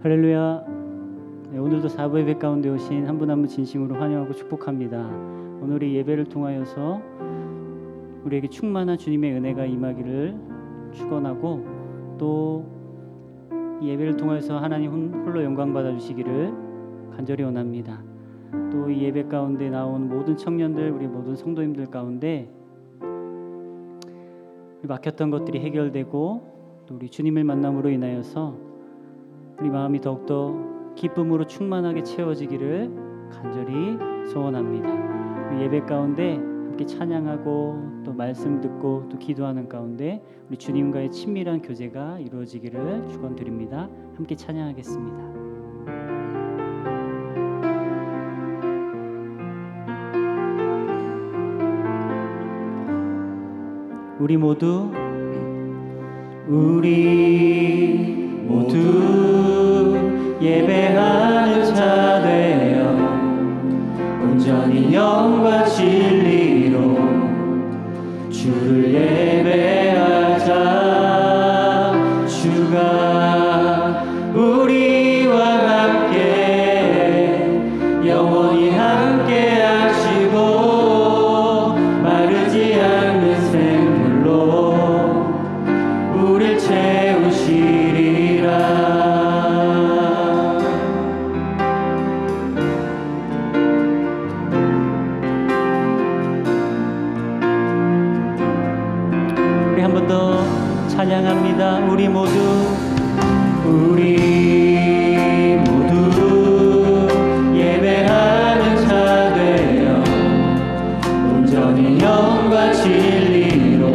할렐루야. 네, 오늘도 사부 예배 가운데 오신 한 분 한 분 진심으로 환영하고 축복합니다. 오늘 이 예배를 통하여서 우리에게 충만한 주님의 은혜가 임하기를 축원하고, 또 이 예배를 통해서 하나님 홀로 영광 받아 주시기를 간절히 원합니다. 또 이 예배 가운데 나온 모든 청년들, 우리 모든 성도님들 가운데 막혔던 것들이 해결되고, 또 우리 주님을 만남으로 인하여서 우리 마음이 더욱더 기쁨으로 충만하게 채워지기를 간절히 소원합니다. 우리 예배 가운데 함께 찬양하고 또 말씀 듣고 또 기도하는 가운데 우리 주님과의 친밀한 교제가 이루어지기를 축원드립니다. 함께 찬양하겠습니다. 우리 모두 예배하는 자 되어 온전히 영과 진리로 주를 예배하자. 주가 우리와 함께 영원히 함께 하시고 마르지 않는 샘물로 우릴 채우시리라. 우리 한 번 더 찬양합니다. 우리 모두 예배하는 자 되어 온전히 영과 진리로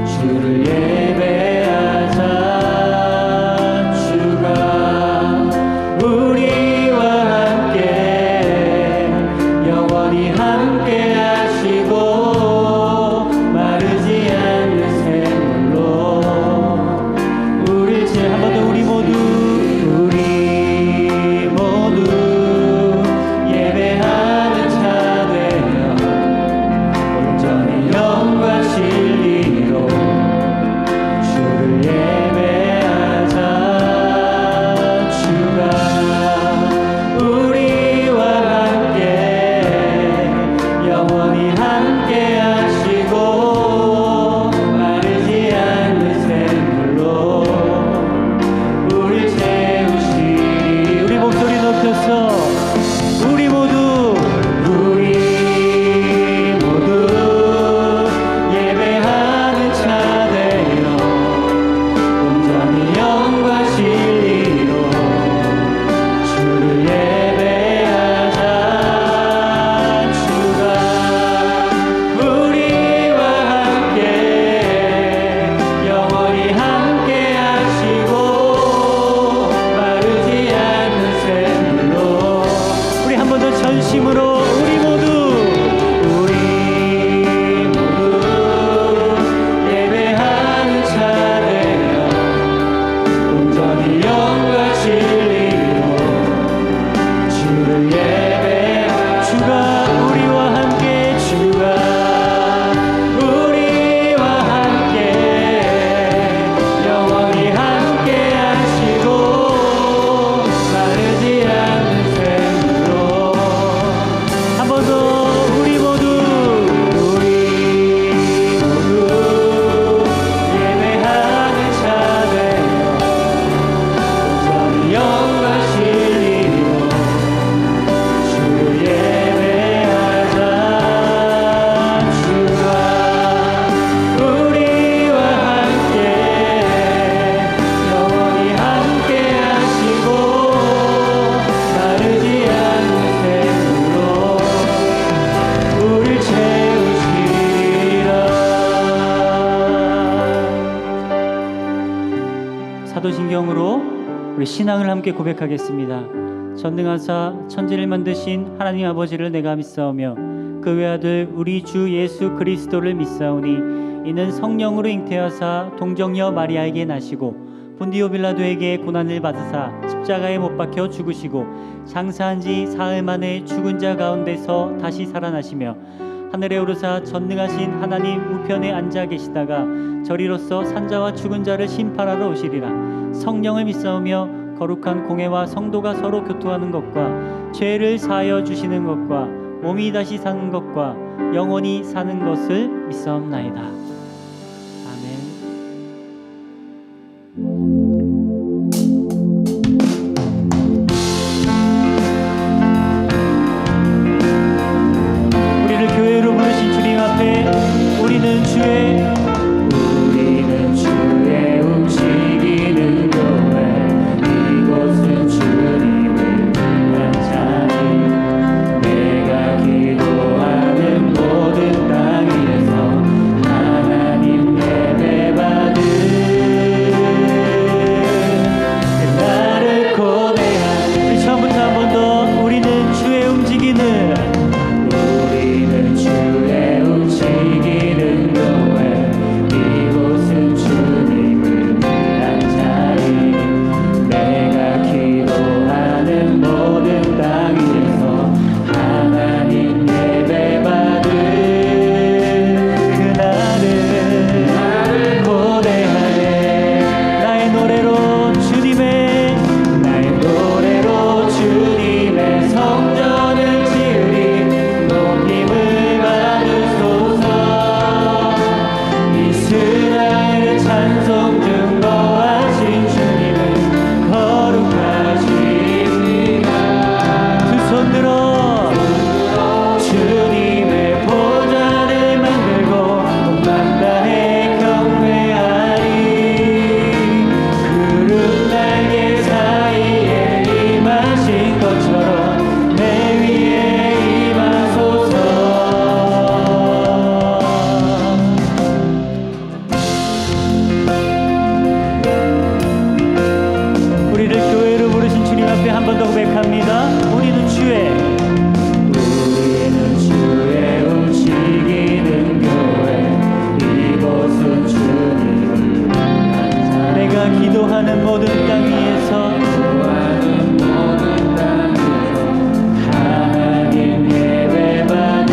주를 예배하자. 주가 우리와 함께 영원히 함께 하시고 마르지 않는 샘물로 우리 한 번 더 우리 모두 예배하는 자 되어 온전히 영과 진리로 주를 예배하자. 주가 우리와 함께 영원히 함께 하시고 마르지 않는 샘물로 우릴 채우시리. 우리 목소리 높여서 우리 모두 예배하는 자 되어 온전히 영과 진리로 주를 예배하자. 주가 우리와 함께 영원히 함께 하시고 마르지 않는 샘물로 우리 한 번 더 전심으로 우리 모두 예배하는 자 되어 온전히 영과 진리로 주를 예배하자. 주가 우리와 함께 영원히 함께 하시고 마르지 않는 샘물로 한 번 더 우리 모두 예배하는 자 되어 온전히 영과 진리로 주를 예배하자. 주가 우리와 함께 영원히 함께 하시고 마르지 않는 샘물로 우릴 채우시리라. 사도신경으로 우리 신앙을 함께 고백하겠습니다. 전능하사 천지를 만드신 하나님 아버지를 내가 믿사오며 그 외아들 우리 주 예수 그리스도를 믿사오니 이는 성령으로 잉태하사 동정녀 마리아에게 나시고 본디오 빌라도에게 고난을 받으사 십자가에 못 박혀 죽으시고 장사한 지 사흘 만에 죽은 자 가운데서 다시 살아나시며 하늘에 오르사 전능하신 하나님 우편에 앉아 계시다가 저리로서 산자와 죽은 자를 심판하러 오시리라. 성령을 믿사오며 거룩한 공회와 성도가 서로 교통하는 것과 죄를 사하여 주시는 것과 몸이 다시 사는 것과 영원히 사는 것을 믿사옵나이다. 아멘. 우리를 교회로 부르신 주님 앞에 우리는 주의 움직이는 교회, 이곳은 주님을 위한 자리. 내가 기도하는 모든 땅 위에서 하나님 예배받은 나를 고대한. 우리 처음부터 한 번 더. 우리는 주의 움직이는 교회, 이곳은 주님을 위한 자리. 내가 기도하는 모든 땅 위에서 하나님 예배받은 나를 고대하네. 나의 노래로 주님의 성전을 지으리. 높임을 받으소서. 이스라엘의 찬송 증거하신 주님은 거룩하십니다. 두 손 들어 주님의 보좌를 만들고 온 맘 다해 경배하리. 구름 날개 사이에 임하신 것처럼 내 위에 임하소서. 우리를 교회로 부르신 주님 앞에 한 번 더 고백합니다. 우리는 주의 움직이는 교회, 이곳은 주님을 위한 자리. 내가 기도하는 모든 땅 위에서 하나님 예배받은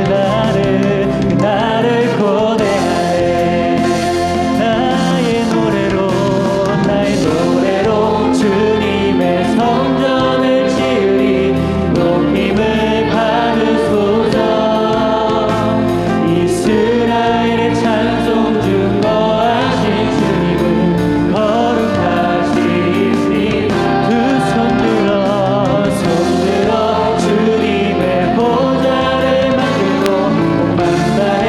그날을 고대하네. 나의 노래로 주님의 성전을 지으리. 높임을 받으소서. 이스라엘의 찬송 증거하신 주님은 거룩하십니다. 두 손 들어 주님의 보좌를 만들고 온 맘 다해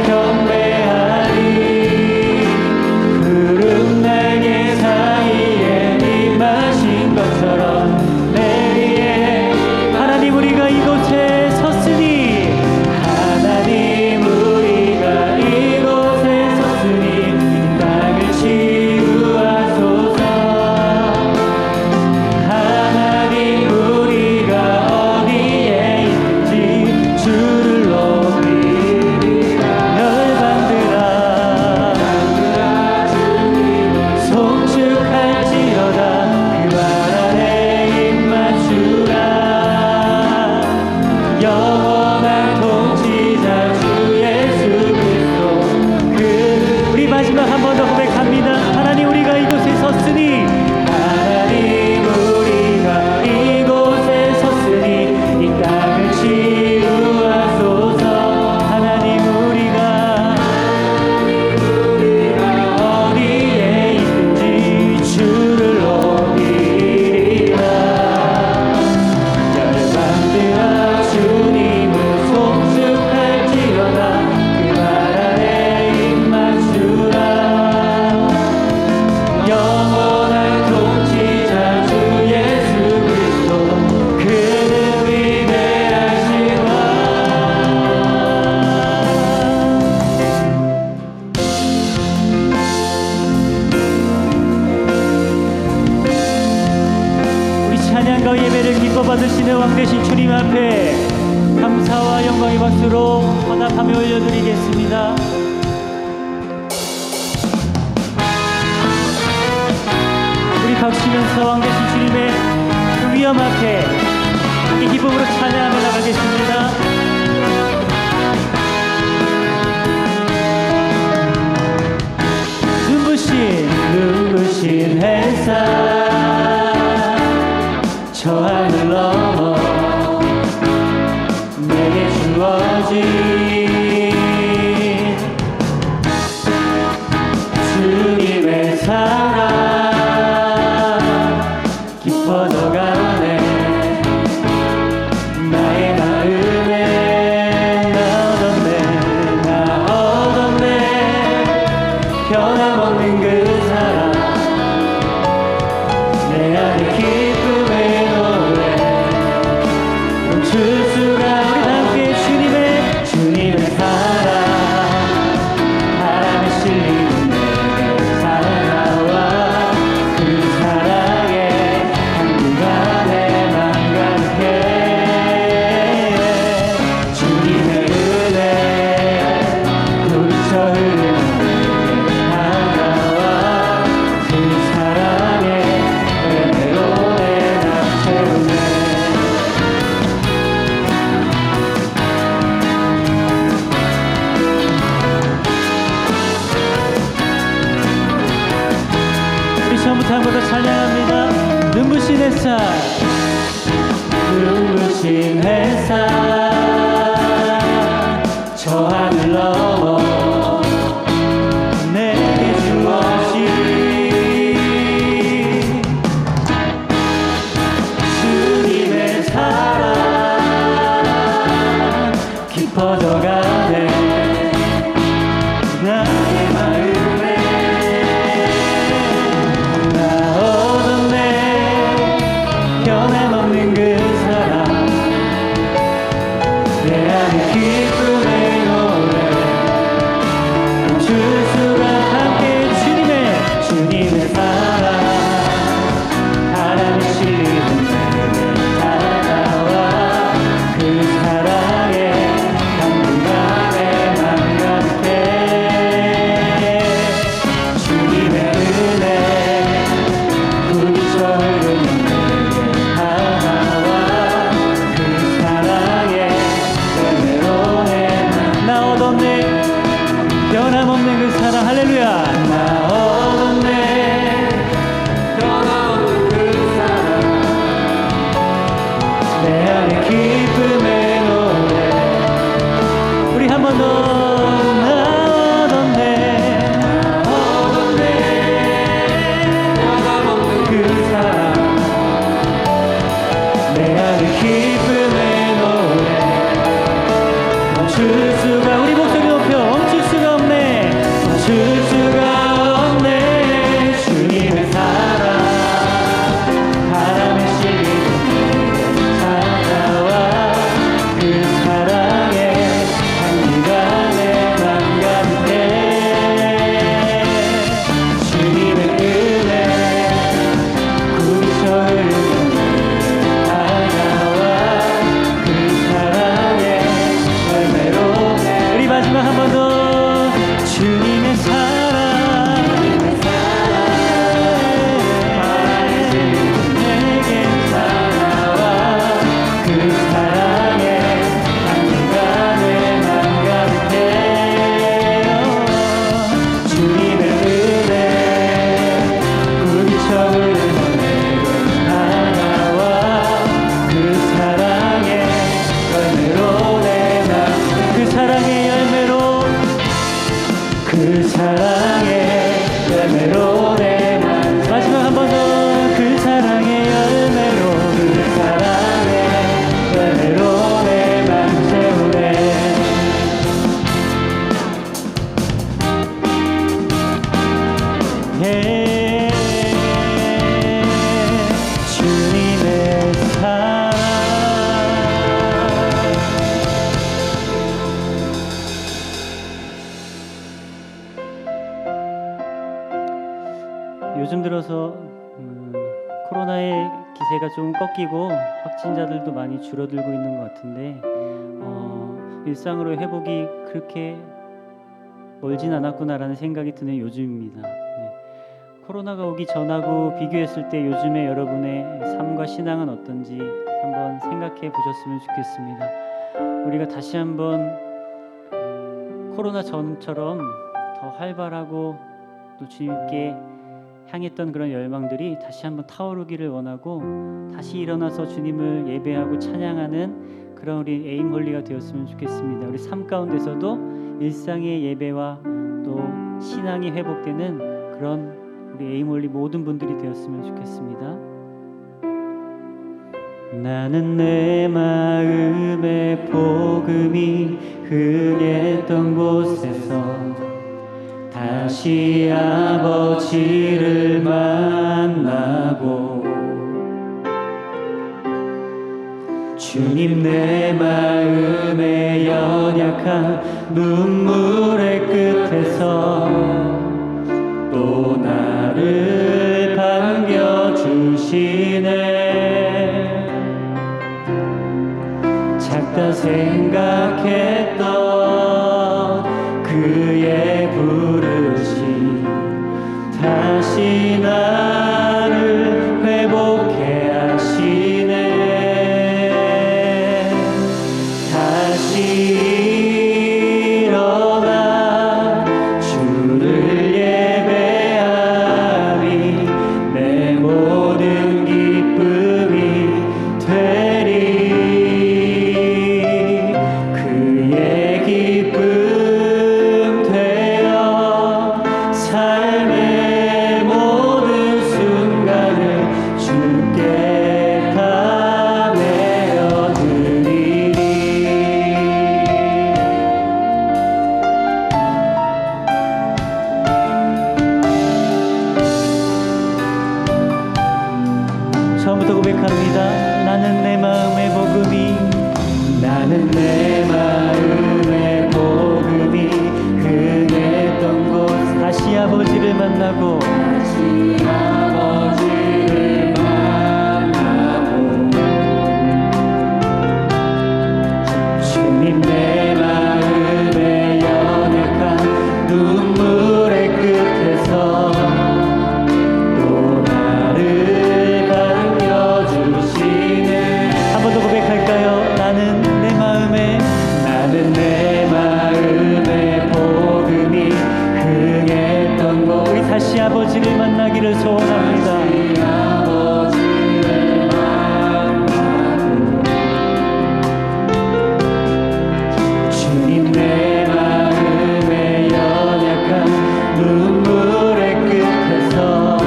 경배하리. 구름 날개 사이에 임하신 것처럼 내 위에. 하나님 우리가 이곳에 섰으니 하나님 우리가 이곳에 섰으니 이 땅을 치유하소서. 하나님 우리가 어디에 있는지 주를 높이리라. 열방들아 송축할지어다. 그 발 아래 입 맞추라. 영원한 통치자 주 예수 그리스도. 우리 마지막 한 번 더 고백합니다. 하나님 우리가 이곳에 섰으니 하나님 우리가 이곳에 섰으니 이 땅을 치유하소서. 하나님 우리가 어디에 있든지 주를 높이리라. 열방들아 주님을 송축할지어다. 그 발 아래 입 맞추라. 영원한 통치자 주 예수 그리스도. 그는 위대하시다. 우리 찬양과 예배를 기뻐 받으시는 왕 되신 주님 앞에 감사와 영광의 박수로 헌합하며 올려드리겠습니다. 우리 박수면서 왕 되신 주님의 그 위엄 앞에 이 기쁨으로 찬양하며 나가겠습니다. 눈부신 저 하늘 넘어 내게 주어진 주님의 사랑 깊어져가네. 나의 마음에 나 얻었네 변함없는 그 사랑 내 안에 기쁨의 노래 멈출 수가. 우리 함께 주님의 사랑 바람에 실리는 내게 살아나와 그 사랑에 한기가 내 맘 가득해. 주님의 은혜 돌쳐 흐르는 내게 다가와 그 사랑에 은혜로 내 맘 채우네. 우리 처음부터 한 번 더 찬양합니다. 눈부신 햇살 눈부신 햇살 저 하늘 넘어 내게 주어진 주님의 사랑 깊어져가네. 나의 마음에 나 얻었네 변함없는 그 사랑 내 안에 기쁨의 노래 멈출 수가. 함께 주님의 사랑 바람에 실리는 내게 다가와 그 사랑에 향기가 내 맘 가득해. 주님의 은혜 부딪혀 흐르는 내게 다가와 그 사랑에 은혜로 내 맘. 나 얻었네 변함없는 그 사랑. 할렐루야. 나 얻었네 변함없는 그 사랑 내 안에 기쁨의 노래. 우리 한 번 더. 나 얻었네 변함없는 그 사랑 내 안에 기쁨의 노래 멈출 수가. 우리 목소리 높여. 멈출 수가 없네 멈출 수가 없네. 주님의 사랑 바람에 실리는 내게 찾아와 그 사랑에 향기가 내 맘 가득해. 주님의 은혜 부딪혀 흐르는 내게 다가와 그 사랑에 열매로. 우리 마지막 한 번 더. 주님의 사랑 내게 다가와 그 사랑에 향기가 내 맘 가득해. 주님의 은혜 부딪혀 흐르는 내게 다가와 그 사랑에 열매로 내 맘. 그 사랑의 열매로 그 사랑의 열매로 내 맘. 마지막 한 번 더. 그 사랑의 열매로 그 사랑의 열매로 내 맘 채우네. 주님의 사랑. 요즘 들어서 코로나의 기세가 좀 꺾이고 확진자들도 많이 줄어들고 있는 것 같은데 일상으로 회복이 그렇게 멀진 않았구나라는 생각이 드는 요즘입니다. 네. 코로나가 오기 전하고 비교했을 때 요즘의 여러분의 삶과 신앙은 어떤지 한번 생각해 보셨으면 좋겠습니다. 우리가 다시 한번 코로나 전처럼 더 활발하고 또 주님께 향했던 그런 열망들이 다시 한번 타오르기를 원하고 다시 일어나서 주님을 예배하고 찬양하는 그런 우리 에임홀리가 되었으면 좋겠습니다. 우리 삶 가운데서도 일상의 예배와 또 신앙이 회복되는 그런 우리 에임홀리 모든 분들이 되었으면 좋겠습니다. 나는 내 마음의 복음이 흥했던 곳에서 다시 아버지를 만나고 주님 내 마음의 연약한 눈물의 끝에서 또 나를 반겨주시네. 작다 생각했던 그의 부르심 다시 나를 회복해 하시네. 다시 일어나 주를 예배하리 내 모든 기쁨이 되리. 그의 기쁨 되어 삶의 모든 순간을 주께 다 내어드리리. 처음부터 고백합니다. 나는 내 마음의 복음이 나는 내 마음의 복음이 흥했던 곳 다시 아버지를 만나고 다시 아버지를 만나고 주님 내 마음의 연약한 눈물의 끝에서 또 나를 반겨주시네. 한 번 더 고백할까요? 나는 내 마음의 복음이 흥했던 곳 우리 다시 아버지를 만나기를 소원합니다. 다시 아버지를 만나고 주님 내 마음의 연약한 눈물의 끝에서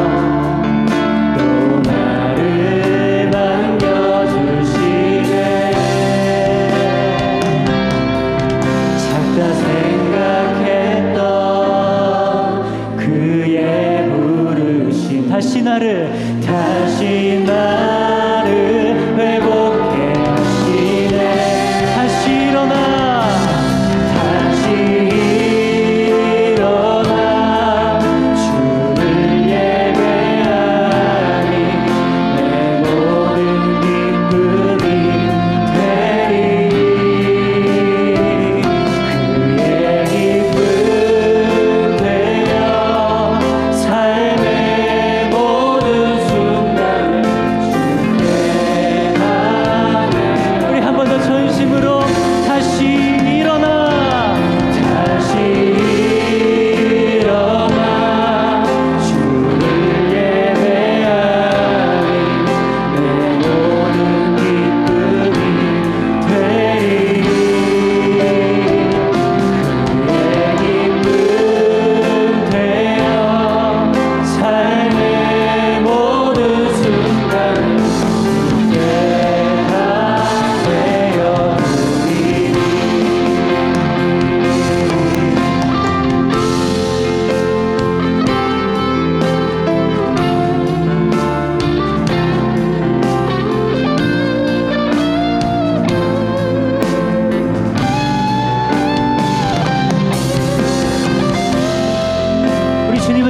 또 나를 반겨주시네. 생각했던 그의 부르심 다시 나를 회복해 하시네. 다시 일어나 주를 예배하리 내 모든 기쁨이 되리.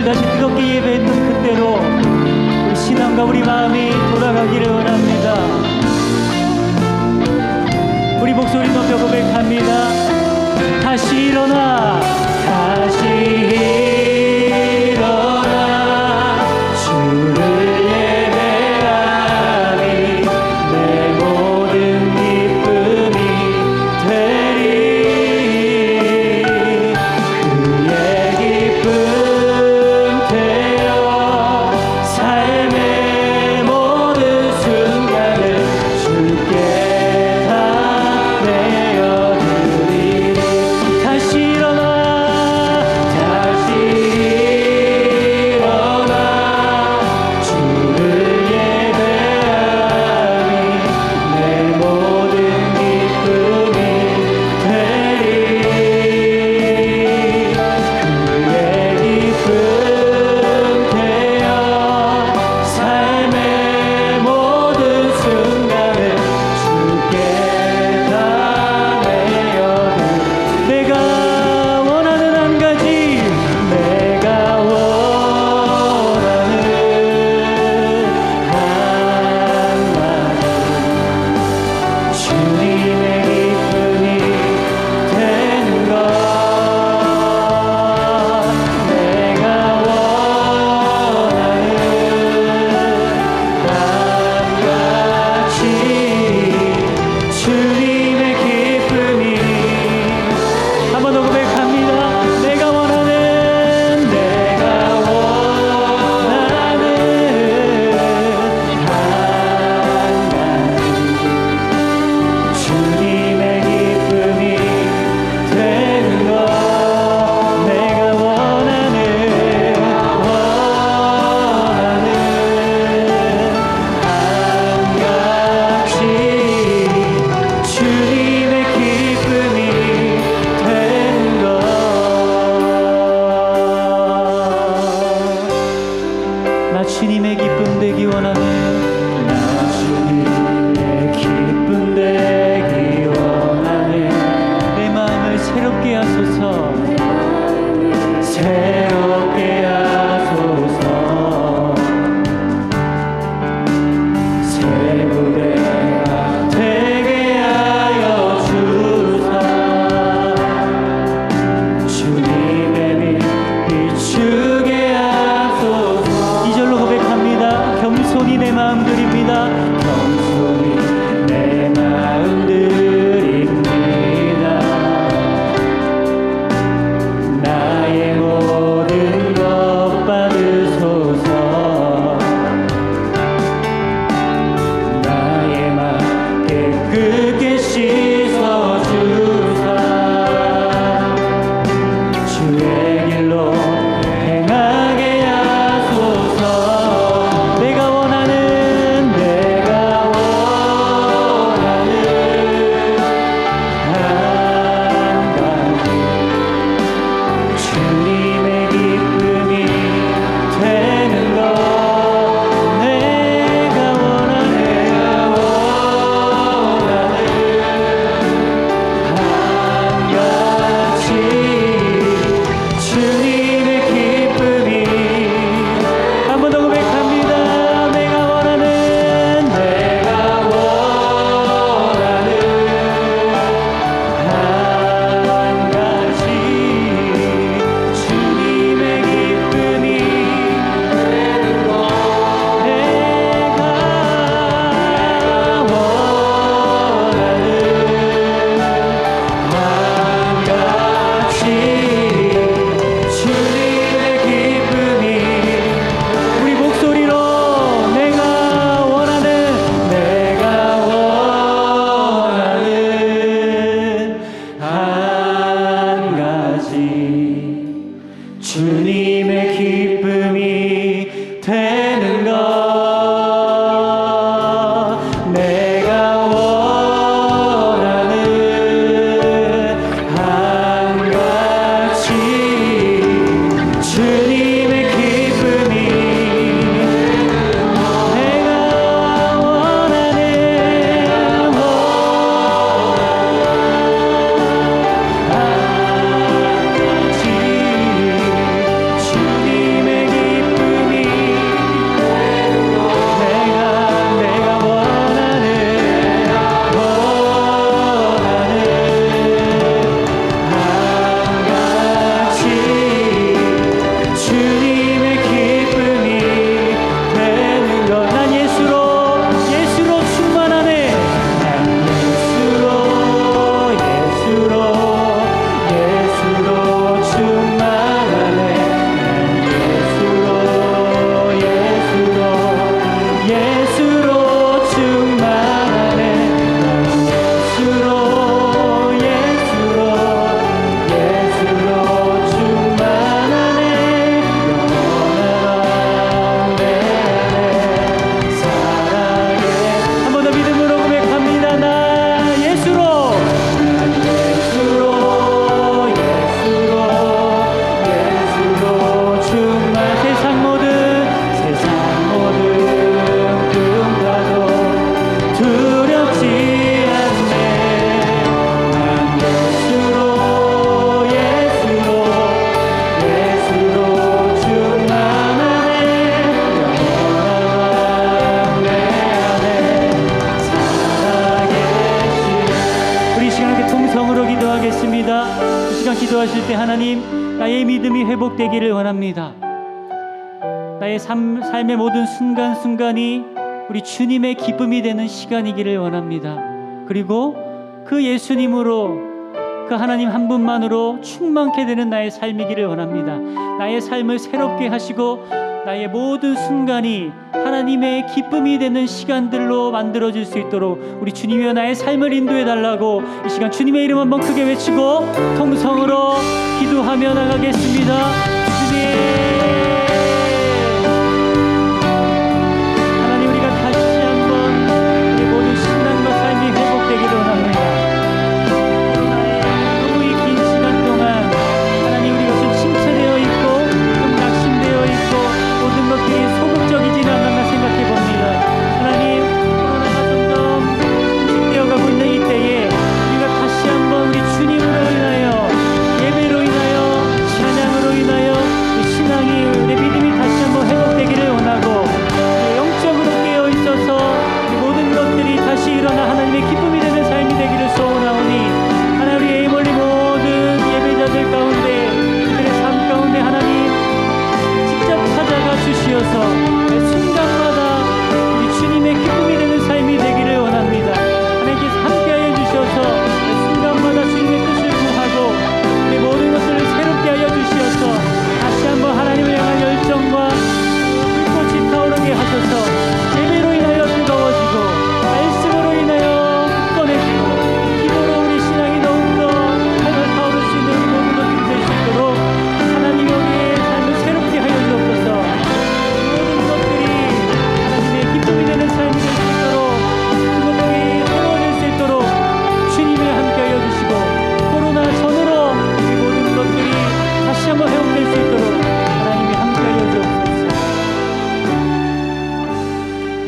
다시 뜨겁게 예배했던 그때로 우리 신앙과 우리 마음이 돌아가기를 원합니다. 우리 목소리 높여 고백합니다. 다시 일어나 주를 예배하리 내 모든 기쁨이 되리. 그의 기쁨 되어 되기 원하네. 나 주님의 기쁨 되기 원하네. 내 마음을 새롭게 하소서. 새롭게 하소서. 새 무대가 되게 하여 주사. 주님의 빛 비추게 하소서. 이 절로 고백합니다. 겸손히 내 마음 드립니다. 겸손히 내 마음 드립니다. 나의 모든 것 받으소서. 나의 맘 깨끗게 씻어주사. 주의 길로 행하게 하소서. 내가 원하는 한 가지 주님의 기쁨이 되는 것. 내가 원하는 한 가지 주님의 기쁨이. 한 번 더 고백합니다. 내가 원하는 한 가지 주님의 기쁨이 되는 것. 내가 원하는 한 가지 주님의 기쁨이. 우리 목소리로 내가 원하는 한 가지 주님의 기쁨이 되는 것. 내가 원하는 한 가지 주님의 기쁨이. 내가 원하는 주님의 기쁨이 되는 것. 내가 원하는 한 가지 주님의 기쁨이 되는 것. 난 예수로 충만하네. 난 예수로 충만하네. 난 예수로 충만하네. 난 예수로 충만하네. 영원한 내 안에 사랑해. 한 번 더 믿음으로 고백합니다. 나 예수로 충만. 세상 모든 꿈과도 두렵지 않네. 난 예수로 충만하네. 영원한 내 안에 살아계시. 우리 이 시간 함께 통성으로 기도하겠습니다. 이 시간 기도하실 때 하나님, 나의 믿음이 회복되기를 원합니다. 나의 삶의 모든 순간순간이 우리 주님의 기쁨이 되는 시간이기를 원합니다. 그리고 그 예수님으로, 그 하나님 한 분만으로 충만케 되는 나의 삶이기를 원합니다. 나의 삶을 새롭게 하시고 나의 모든 순간이 하나님의 기쁨이 되는 시간들로 만들어질 수 있도록 우리 주님이여 나의 삶을 인도해 달라고 이 시간 주님의 이름 한번 크게 외치고 통성으로 기도하며 나가겠습니다. 주님,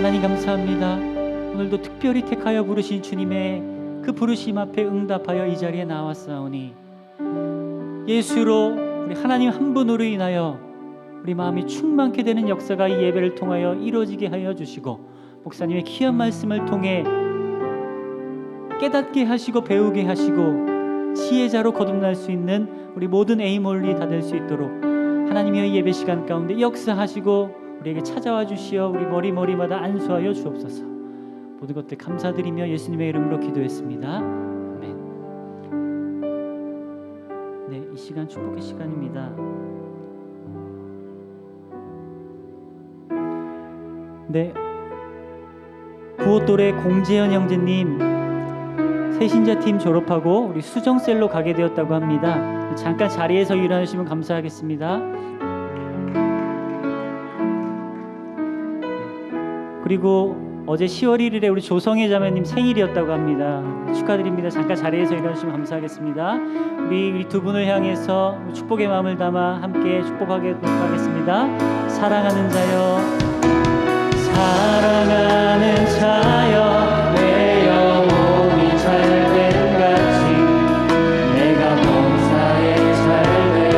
하나님 감사합니다. 오늘도 특별히 택하여 부르신 주님의 그 부르심 앞에 응답하여 이 자리에 나왔사오니 예수로 우리 하나님 한 분으로 인하여 우리 마음이 충만케 되는 역사가 이 예배를 통하여 이루어지게 하여 주시고, 목사님의 귀한 말씀을 통해 깨닫게 하시고 배우게 하시고 지혜자로 거듭날 수 있는 우리 모든 에이몰리 다 될 수 있도록 하나님의 이 예배 시간 가운데 역사하시고 우리에게 찾아와 주시어 우리 머리마다 안수하여 주옵소서. 모든 것들 감사드리며 예수님의 이름으로 기도했습니다. 아멘. 네, 이 시간 축복의 시간입니다. 네, 구호똘의 공재현 형제님 새신자팀 졸업하고 우리 수정셀로 가게 되었다고 합니다. 잠깐 자리에서 일어나시면 감사하겠습니다. 그리고 어제 10월 1일에 우리 조성혜 자매님 생일이었다고 합니다. 축하드립니다. 잠깐 자리에서 일어나시면 감사하겠습니다. 우리 두 분을 향해서 축복의 마음을 담아 함께 축복하도록 하겠습니다. 사랑하는 자여, 사랑하는 자여, 내 영혼이 잘됨 같이 내가 범사에 잘되니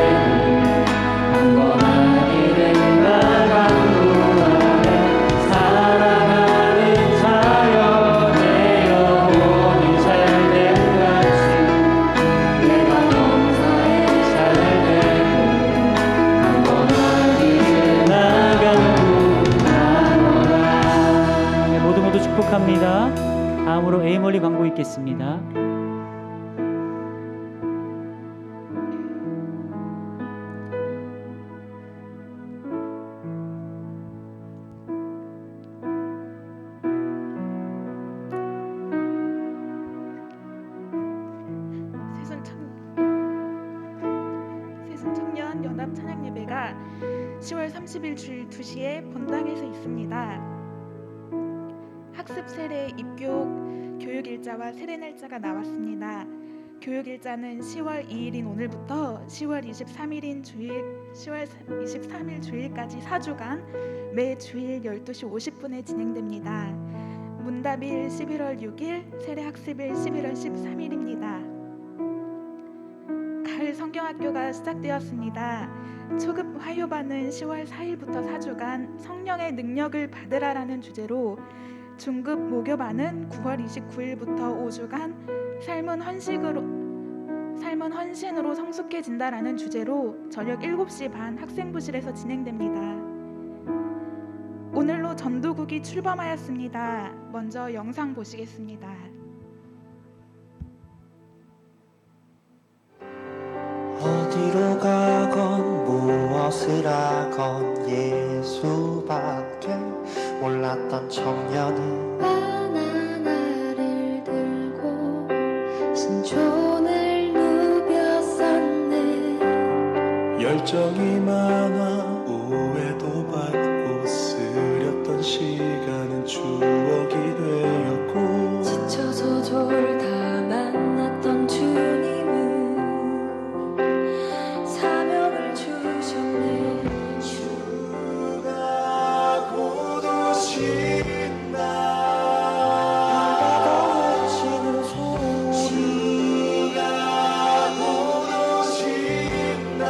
강건한 이름과 강구하네. 사랑하는 자여, 내 영혼이 잘됨 같이 내가 범사에 잘되니 강건한 이름과 강구하노라. 모두 축복합니다. 다음으로 에이몰리 광고 있겠습니다. 새순청년 연합 찬양 예배가 10월 30일 주일 2시에 본당에서 있습니다. 학습 세례 입교 교육일자와 세례 날짜가 나왔습니다. 교육일자는 10월 2일인 오늘부터 10월 23일인 주일 10월 23일 주일까지 4주간 매 주일 12시 50분에 진행됩니다. 문답일 11월 6일, 세례 학습일 11월 13일입니다. 가을 성경학교가 시작되었습니다. 초급 화요반은 10월 4일부터 4주간 성령의 능력을 받으라라는 주제로, 중급 모교반은 9월 29일부터 5주간 삶은 헌신으로 성숙해진다라는 주제로 저녁 7시 반 학생부실에서 진행됩니다. 오늘로 전도국이 출범하였습니다. 먼저 영상 보시겠습니다. 어디로 가건 무엇을 하건 예수밖에 몰랐던 청년은 바나나를 들고 신촌을 누볐었네. 열정이 많아 오해도 받고 쓰렸던 시간은 추억이 되었고, 지쳐서 졸다 만났던 주님은 사명을 주셨네. 주가 곧 오신다. 외치는 소리 주가 곧 오신다.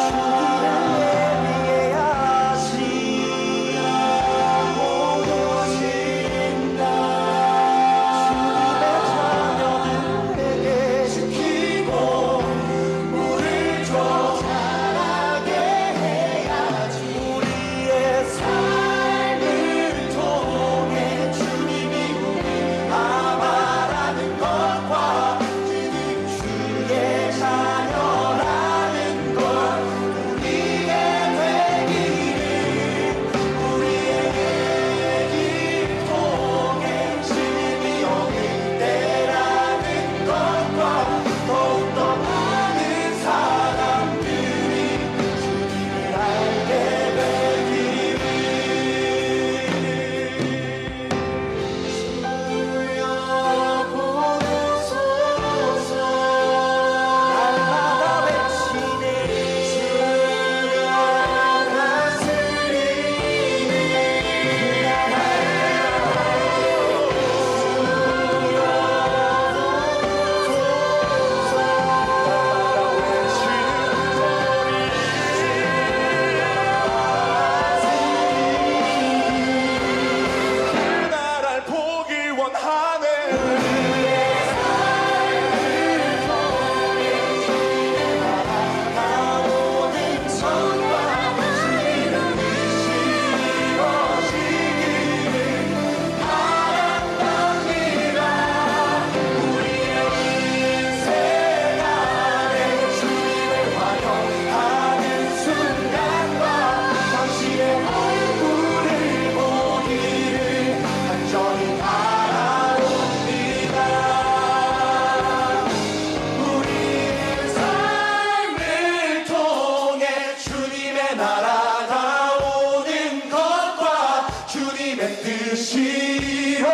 주기를 예비해야지. 주가 곧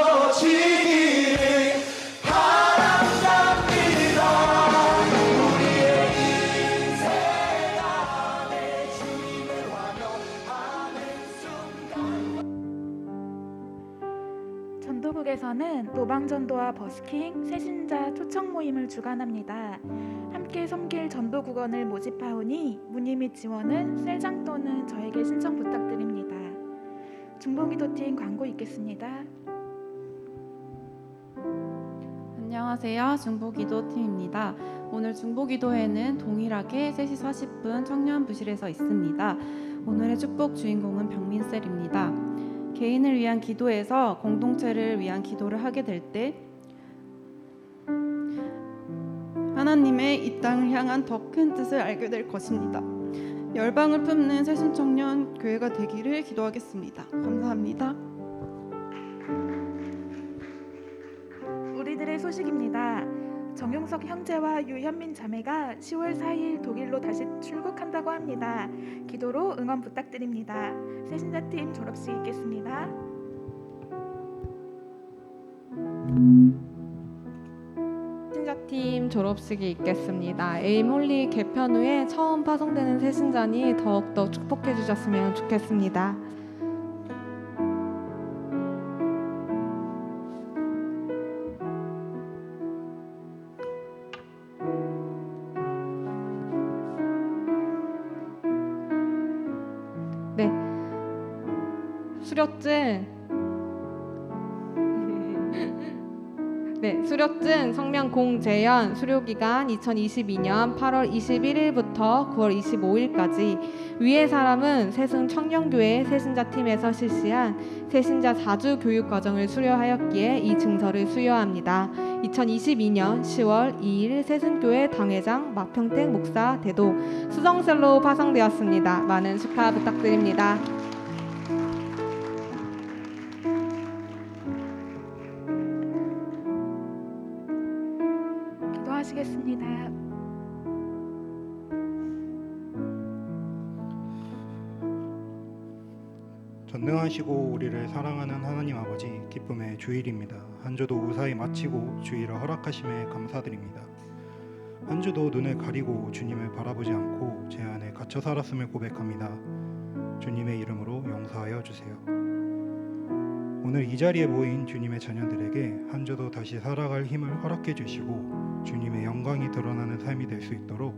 이루어지기를 바란답니다. 우리의 인생 안에 주님을 환영하는 순간. 전도국에서는 노방전도와 버스킹, 새신자 초청 모임을 주관합니다. 함께 섬길 전도국원을 모집하오니 문의 및 지원은 셀장 또는 저에게 신청 부탁드립니다. 중보기도팀 광고 있겠습니다. 안녕하세요. 중보기도팀입니다. 오늘 중보기도회는 동일하게 3시 40분 청년부실에서 있습니다. 오늘의 축복 주인공은 병민셀입니다. 개인을 위한 기도에서 공동체를 위한 기도를 하게 될 때 하나님의 이 땅을 향한 더 큰 뜻을 알게 될 것입니다. 열방을 품는 새신청년 교회가 되기를 기도하겠습니다. 감사합니다. 우리들의 소식입니다. 정용석 형제와 유현민 자매가 10월 4일 독일로 다시 출국한다고 합니다. 기도로 응원 부탁드립니다. 새신자팀 졸업식 있겠습니다. 새신자팀 졸업식이 있겠습니다. 에임홀리 개편 후에 처음 파송되는 새신자니 더욱더 축복해 주셨으면 좋겠습니다. 네, 수료증 성명 공재연 수료기간 2022년 8월 21일부터 9월 25일까지 위의 사람은 새순 청년교회 새신자팀에서 실시한 새신자 4주 교육과정을 수료하였기에 이 증서를 수여합니다. 2022년 10월 2일 새순교회 당회장 막평택 목사 대도 수정셀로 파송되었습니다. 많은 축하 부탁드립니다. 기도하시겠습니다. 전능하시고 우리를 사랑하는 하나님 아버지, 기쁨의 주일입니다. 한 주도 무사히 마치고 주일을 허락하심에 감사드립니다. 한 주도 눈을 가리고 주님을 바라보지 않고 제 안에 갇혀 살았음을 고백합니다. 주님의 이름으로 용서하여 주세요. 오늘 이 자리에 모인 주님의 자녀들에게 한 주도 다시 살아갈 힘을 허락해 주시고 주님의 영광이 드러나는 삶이 될 수 있도록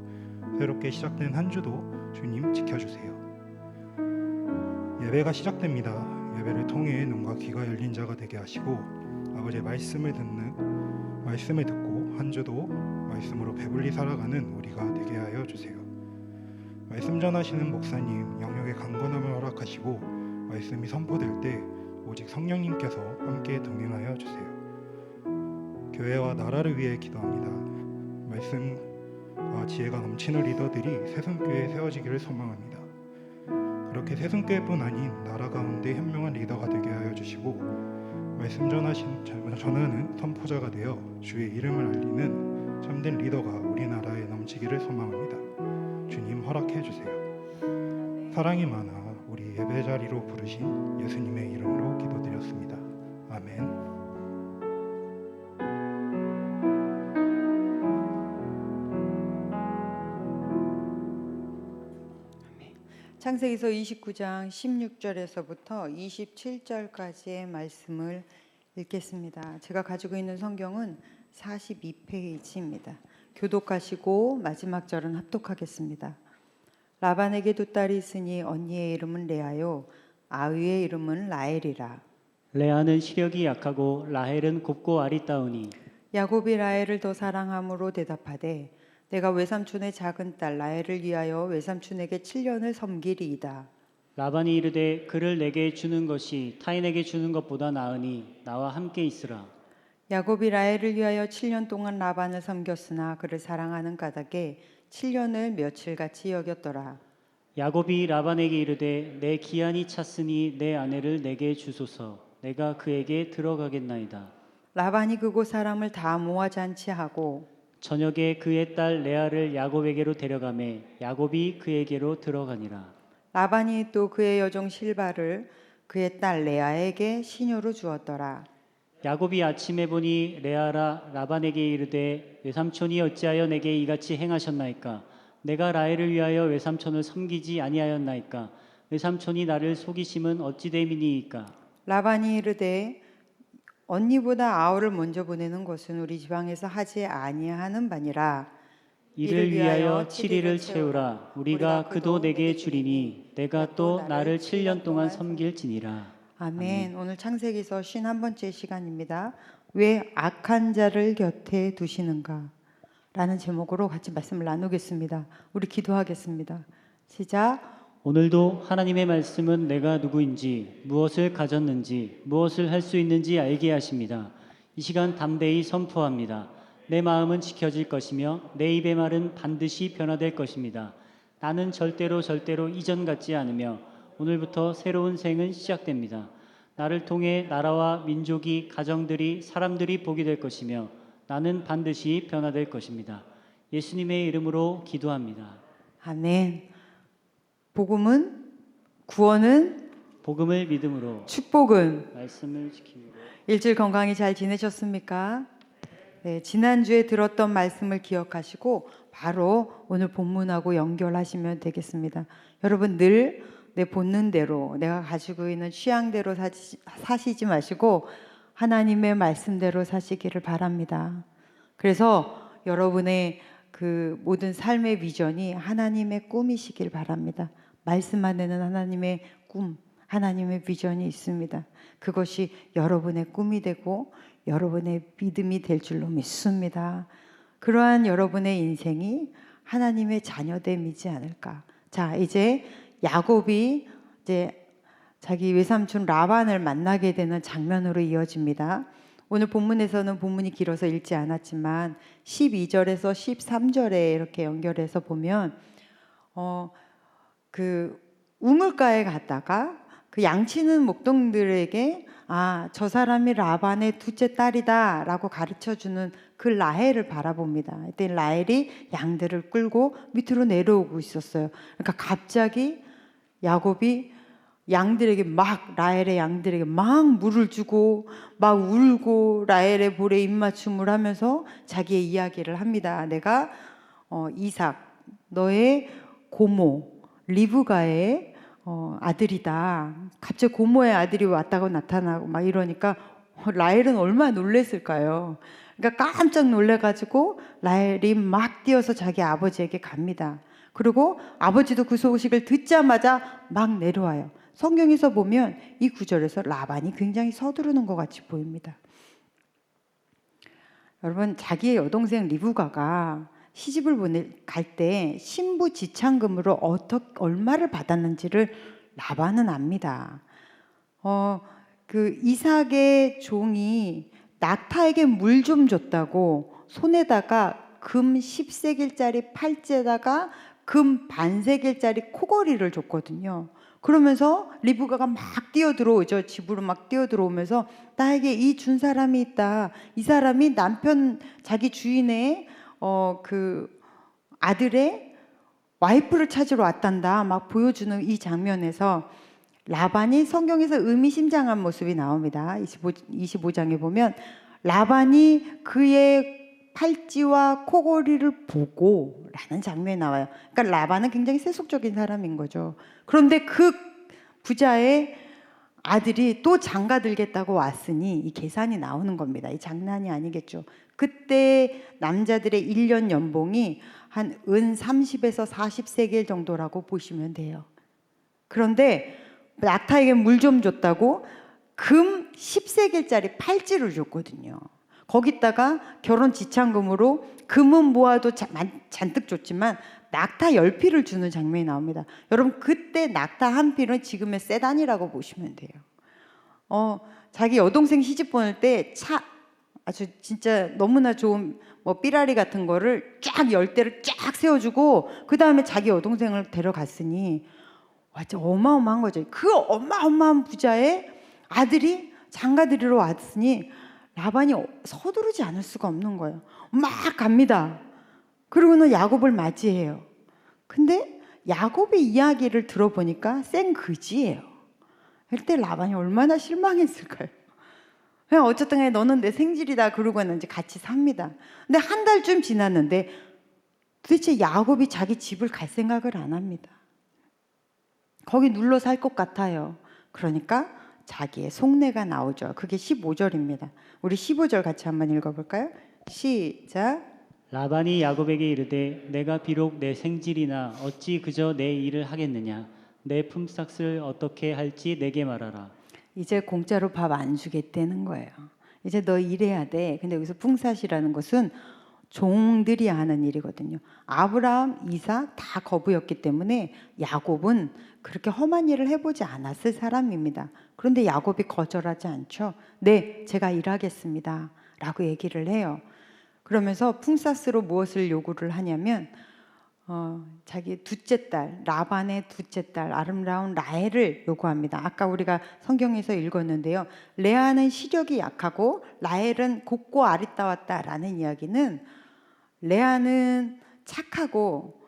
새롭게 시작된 한 주도 주님 지켜주세요. 예배가 시작됩니다. 예배를 통해 눈과 귀가 열린 자가 되게 하시고 아버지의 말씀을 듣고 한 주도 말씀으로 배불리 살아가는 우리가 되게 하여 주세요. 말씀 전하시는 목사님 영역의 강건함을 허락하시고 말씀이 선포될 때 오직 성령님께서 함께 동행하여 주세요. 교회와 나라를 위해 기도합니다. 말씀과 지혜가 넘치는 리더들이 새순교회에 세워지기를 소망합니다. 그렇게 새순교회뿐 아닌 나라 가운데 현명한 리더가 되게 하여 주시고 말씀 전하는 선포자가 되어 주의 이름을 알리는 참된 리더가 우리나라에 넘치기를 소망합니다. 주님 허락해 주세요. 사랑이 많아 우리 예배 자리로 부르신 예수님의 이름으로 기도드렸습니다. 아멘. 창세기서 29장 16절에서부터 27절까지의 말씀을 읽겠습니다. 제가 가지고 있는 성경은 42페이지입니다. 교독하시고 마지막 절은 합독하겠습니다. 라반에게 두 딸이 있으니 언니의 이름은 레아요 아위의 이름은 라헬이라. 레아는 시력이 약하고 라헬은 곱고 아리따우니 야곱이 라헬을 더 사랑함으로 대답하되 내가 외삼촌의 작은 딸 라헬을 위하여 외삼촌에게 7년을 섬기리이다. 라반이 이르되 그를 내게 주는 것이 타인에게 주는 것보다 나으니 나와 함께 있으라. 야곱이 라헬을 위하여 7년 동안 라반을 섬겼으나 그를 사랑하는 까닭에 7년을 며칠같이 여겼더라. 야곱이 라반에게 이르되 내 기한이 찼으니 내 아내를 내게 주소서. 내가 그에게 들어가겠나이다. 라반이 그곳 사람을 다 모아 잔치하고 저녁에 그의 딸 레아를 야곱에게로 데려가매 야곱이 그에게로 들어가니라. 라반이 또 그의 여종 실바를 그의 딸 레아에게 시녀로 주었더라. 야곱이 아침에 보니 레아라 라반에게 이르되 외삼촌이 어찌하여 내게 이같이 행하셨나이까? 내가 라헬을 위하여 외삼촌을 섬기지 아니하였나이까? 외삼촌이 나를 속이심은 어찌 됨이니이까? 라반이 이르되 언니보다 아우를 먼저 보내는 것은 우리 지방에서 하지 아니하는 바니라. 이를 위하여 7일을 채우라. 우리가 그도 내게 주리니 내가 또 나를 7년 동안 섬길지니라. 아멘. 오늘 창세기서 51번째 시간입니다. 왜 악한 자를 곁에 두시는가? 라는 제목으로 같이 말씀을 나누겠습니다. 우리 기도하겠습니다. 시작. 오늘도 하나님의 말씀은 내가 누구인지, 무엇을 가졌는지, 무엇을 할 수 있는지 알게 하십니다. 이 시간 담대히 선포합니다. 내 마음은 지켜질 것이며 내 입의 말은 반드시 변화될 것입니다. 나는 절대로 이전 같지 않으며 오늘부터 새로운 생은 시작됩니다. 나를 통해 나라와 민족이, 가정들이, 사람들이 복이 될 것이며 나는 반드시 변화될 것입니다. 예수님의 이름으로 기도합니다. 아멘. 복음은, 구원은, 복음을 믿음으로, 축복은. 말씀을 지킴으로. 일주일 건강히 잘 지내셨습니까? 네, 지난주에 들었던 말씀을 기억하시고 바로 오늘 본문하고 연결하시면 되겠습니다. 여러분 늘 내 본능대로, 내가 가지고 있는 취향대로 사시지 마시고 하나님의 말씀대로 사시기를 바랍니다. 그래서 여러분의 그 모든 삶의 비전이 하나님의 꿈이시길 바랍니다. 말씀 안에는 하나님의 꿈, 하나님의 비전이 있습니다. 그것이 여러분의 꿈이 되고 여러분의 믿음이 될 줄로 믿습니다. 그러한 여러분의 인생이 하나님의 자녀됨이지 않을까. 자, 이제 야곱이 이제 자기 외삼촌 라반을 만나게 되는 장면으로 이어집니다. 오늘 본문에서는 본문이 길어서 읽지 않았지만 12절에서 13절에 이렇게 연결해서 보면 그 우물가에 갔다가 그 양치는 목동들에게 저 사람이 라반의 둘째 딸이다 라고 가르쳐주는 그 라헬을 바라봅니다. 이때 라헬이 양들을 끌고 밑으로 내려오고 있었어요. 그러니까 갑자기 야곱이 양들에게 라헬의 양들에게 막 물을 주고 막 울고 라헬의 볼에 입맞춤을 하면서 자기의 이야기를 합니다. 내가 이삭 너의 고모 리브가의 아들이다. 갑자기 고모의 아들이 왔다고 나타나고 막 이러니까 라헬은 얼마나 놀랬을까요? 그러니까 깜짝 놀래가지고 라헬이 막 뛰어서 자기 아버지에게 갑니다. 그리고 아버지도 그 소식을 듣자마자 막 내려와요. 성경에서 보면 이 구절에서 라반이 굉장히 서두르는 것 같이 보입니다. 여러분 자기의 여동생 리브가가 시집을 갈 때 신부 지창금으로 얼마를 받았는지를 라반은 압니다. 그 이삭의 종이 낙타에게 물 좀 줬다고 손에다가 금 10세겔짜리 팔찌에다가 금 반세겔짜리 코걸이를 줬거든요. 그러면서 리브가가 막 뛰어들어오죠. 집으로 막 뛰어들어오면서 나에게 이 준 사람이 있다. 이 사람이 남편 자기 주인의 그 아들의 와이프를 찾으러 왔단다. 막 보여주는 이 장면에서 라반이 성경에서 의미심장한 모습이 나옵니다. 25장에 보면 라반이 그의 팔찌와 코걸이를 보고 라는 장면이 나와요. 그러니까 라반은 굉장히 세속적인 사람인 거죠. 그런데 그 부자의 아들이 또 장가 들겠다고 왔으니 이 계산이 나오는 겁니다. 이 장난이 아니겠죠. 그때 남자들의 1년 연봉이 한 은 30에서 40세겔 정도라고 보시면 돼요. 그런데 낙타에게 물 좀 줬다고 금 10세겔짜리 팔찌를 줬거든요. 거기다가 결혼 지참금으로 금은 모아도 잔뜩 줬지만 낙타 10피를 주는 장면이 나옵니다. 여러분 그때 낙타 한 피는 지금의 세단이라고 보시면 돼요. 자기 여동생 시집 보낼 때 차 아주 진짜 너무나 좋은 뭐 삐라리 같은 거를 쫙 10대를 쫙 세워주고 그 다음에 자기 여동생을 데려갔으니 완전 어마어마한 거죠. 그 어마어마한 부자의 아들이 장가들이러 왔으니 라반이 서두르지 않을 수가 없는 거예요. 막 갑니다. 그러고는 야곱을 맞이해요. 근데 야곱의 이야기를 들어보니까 생그지예요. 그때 라반이 얼마나 실망했을까요? 그냥 어쨌든 간에 너는 내 생질이다 그러고는 이제 같이 삽니다. 근데 한 달쯤 지났는데 도대체 야곱이 자기 집을 갈 생각을 안 합니다. 거기 눌러 살 것 같아요. 그러니까 자기의 속내가 나오죠. 그게 15절입니다. 우리 15절 같이 한번 읽어볼까요? 시작. 라반이 야곱에게 이르되 내가 비록 내 생질이나 어찌 그저 내 일을 하겠느냐 내 품삯을 어떻게 할지 내게 말하라. 이제 공짜로 밥 안 주겠다는 거예요. 이제 너 일해야 돼. 근데 여기서 품삯이라는 것은 종들이 하는 일이거든요. 아브라함, 이삭 다 거부였기 때문에 야곱은 그렇게 험한 일을 해보지 않았을 사람입니다. 그런데 야곱이 거절하지 않죠. 네, 제가 일하겠습니다 라고 얘기를 해요. 그러면서 품삯으로 무엇을 요구를 하냐면 자기 둘째 딸, 라반의 둘째 딸 아름다운 라헬을 요구합니다. 아까 우리가 성경에서 읽었는데요. 레아는 시력이 약하고 라헬은 곱고 아리따웠다라는 이야기는 레아는 착하고